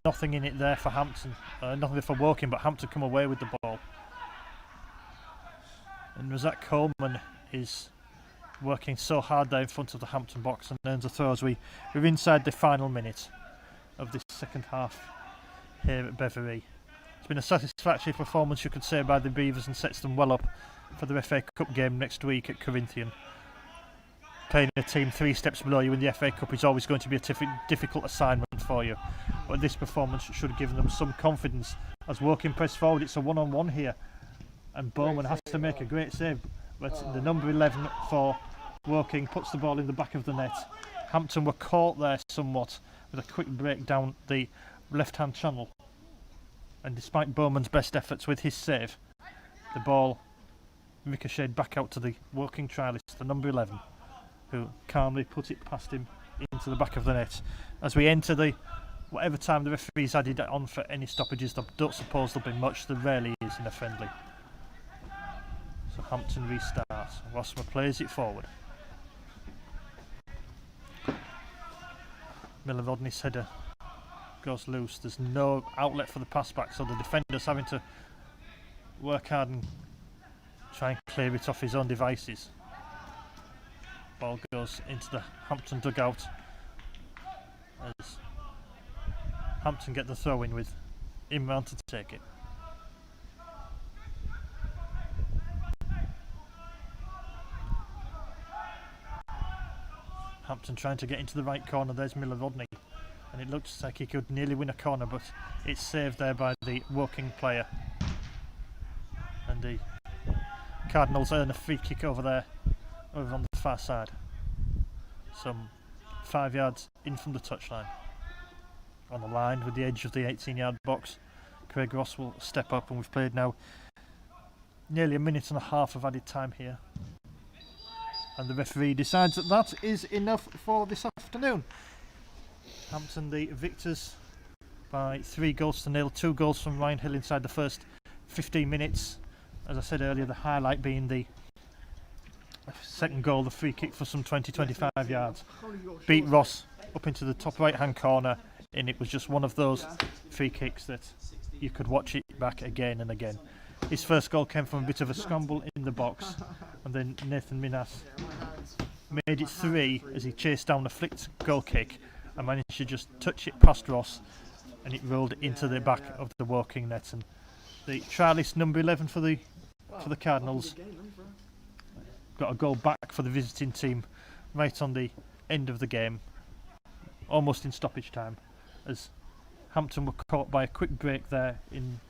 Nothing in it there for Hampton, nothing for Woking, but Hampton come away with the ball. And Razak Coleman is working so hard there in front of the Hampton box and earns a throw as we're inside the final minute of this second half here at Beveree. It's been a satisfactory performance, you could say, by the Beavers, and sets them well up for the FA Cup game next week at Corinthian. Playing a team 3 steps below you in the FA Cup is always going to be a difficult assignment for you, but this performance should give them some confidence as Woking press forward. It's a one-on-one here, and Bowman has to make a great save, but the number 11 for Woking puts the ball in the back of the net. Hampton were caught there somewhat with a quick break down the left-hand channel, and despite Bowman's best efforts with his save, the ball ricocheted back out to the Woking trialist, the number 11, who calmly put it past him into the back of the net. As we enter the whatever time the referee's added on for any stoppages, I don't suppose there'll be much. There rarely is in a friendly. So Hampton restarts. Rossmer plays it forward. Miller Rodney's header goes loose. There's no outlet for the pass back, so the defender's having to work hard and try and clear it off his own devices. Ball goes into the Hampton dugout as Hampton get the throw in with Imran to take it. Hampton trying to get into the right corner. There's Miller Rodney, and it looks like he could nearly win a corner, but it's saved there by the Woking player, and the Cardinals earn a free kick over there, over on the far side, some 5 yards in from the touchline. On the line with the edge of the 18-yard box, Craig Ross will step up, and we've played now nearly a minute and a half of added time here, and the referee decides that that is enough for this afternoon. Hampton the victors by 3-0. 2 goals from Ryan Hill inside the first 15 minutes. As I said earlier, the highlight being the second goal, the free kick for some 20-25 yards. Beat Ross up into the top right hand corner. and it was just one of those free kicks that you could watch it back again and again. His first goal came from a bit of a scramble in the box, and then Nathan Minas made it 3 as he chased down a flicked goal kick and managed to just touch it past Ross, and it rolled into the back of the Woking net. And the trialist number 11 for the Cardinals got a goal back for the visiting team right on the end of the game, almost in stoppage time, as Hampton were caught by a quick break there in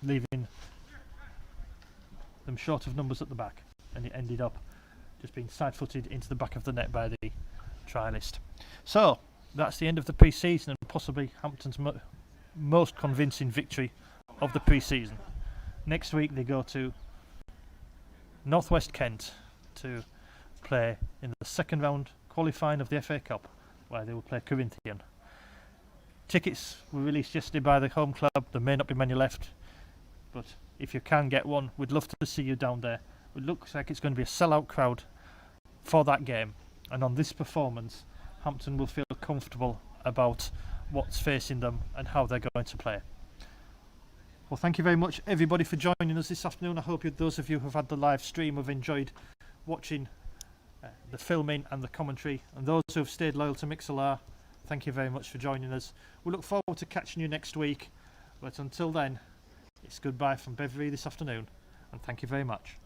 leaving them short of numbers at the back, and it ended up just being side-footed into the back of the net by the trialist. So that's the end of the pre-season, and possibly Hampton's most convincing victory of the pre-season. Next week they go to Northwest Kent to play in the second round qualifying of the FA Cup, where they will play Corinthian. Tickets were released yesterday by the home club. There may not be many left, but if you can get one, we'd love to see you down there. It looks like it's going to be a sellout crowd for that game, and on this performance Hampton will feel comfortable about what's facing them and how they're going to play. Well, thank you very much everybody for joining us this afternoon. I hope those of you who have had the live stream have enjoyed watching the filming and the commentary, and those who have stayed loyal to Mixlr, thank you very much for joining us. We look forward to catching you next week, but until then, it's goodbye from Beveree this afternoon, and thank you very much.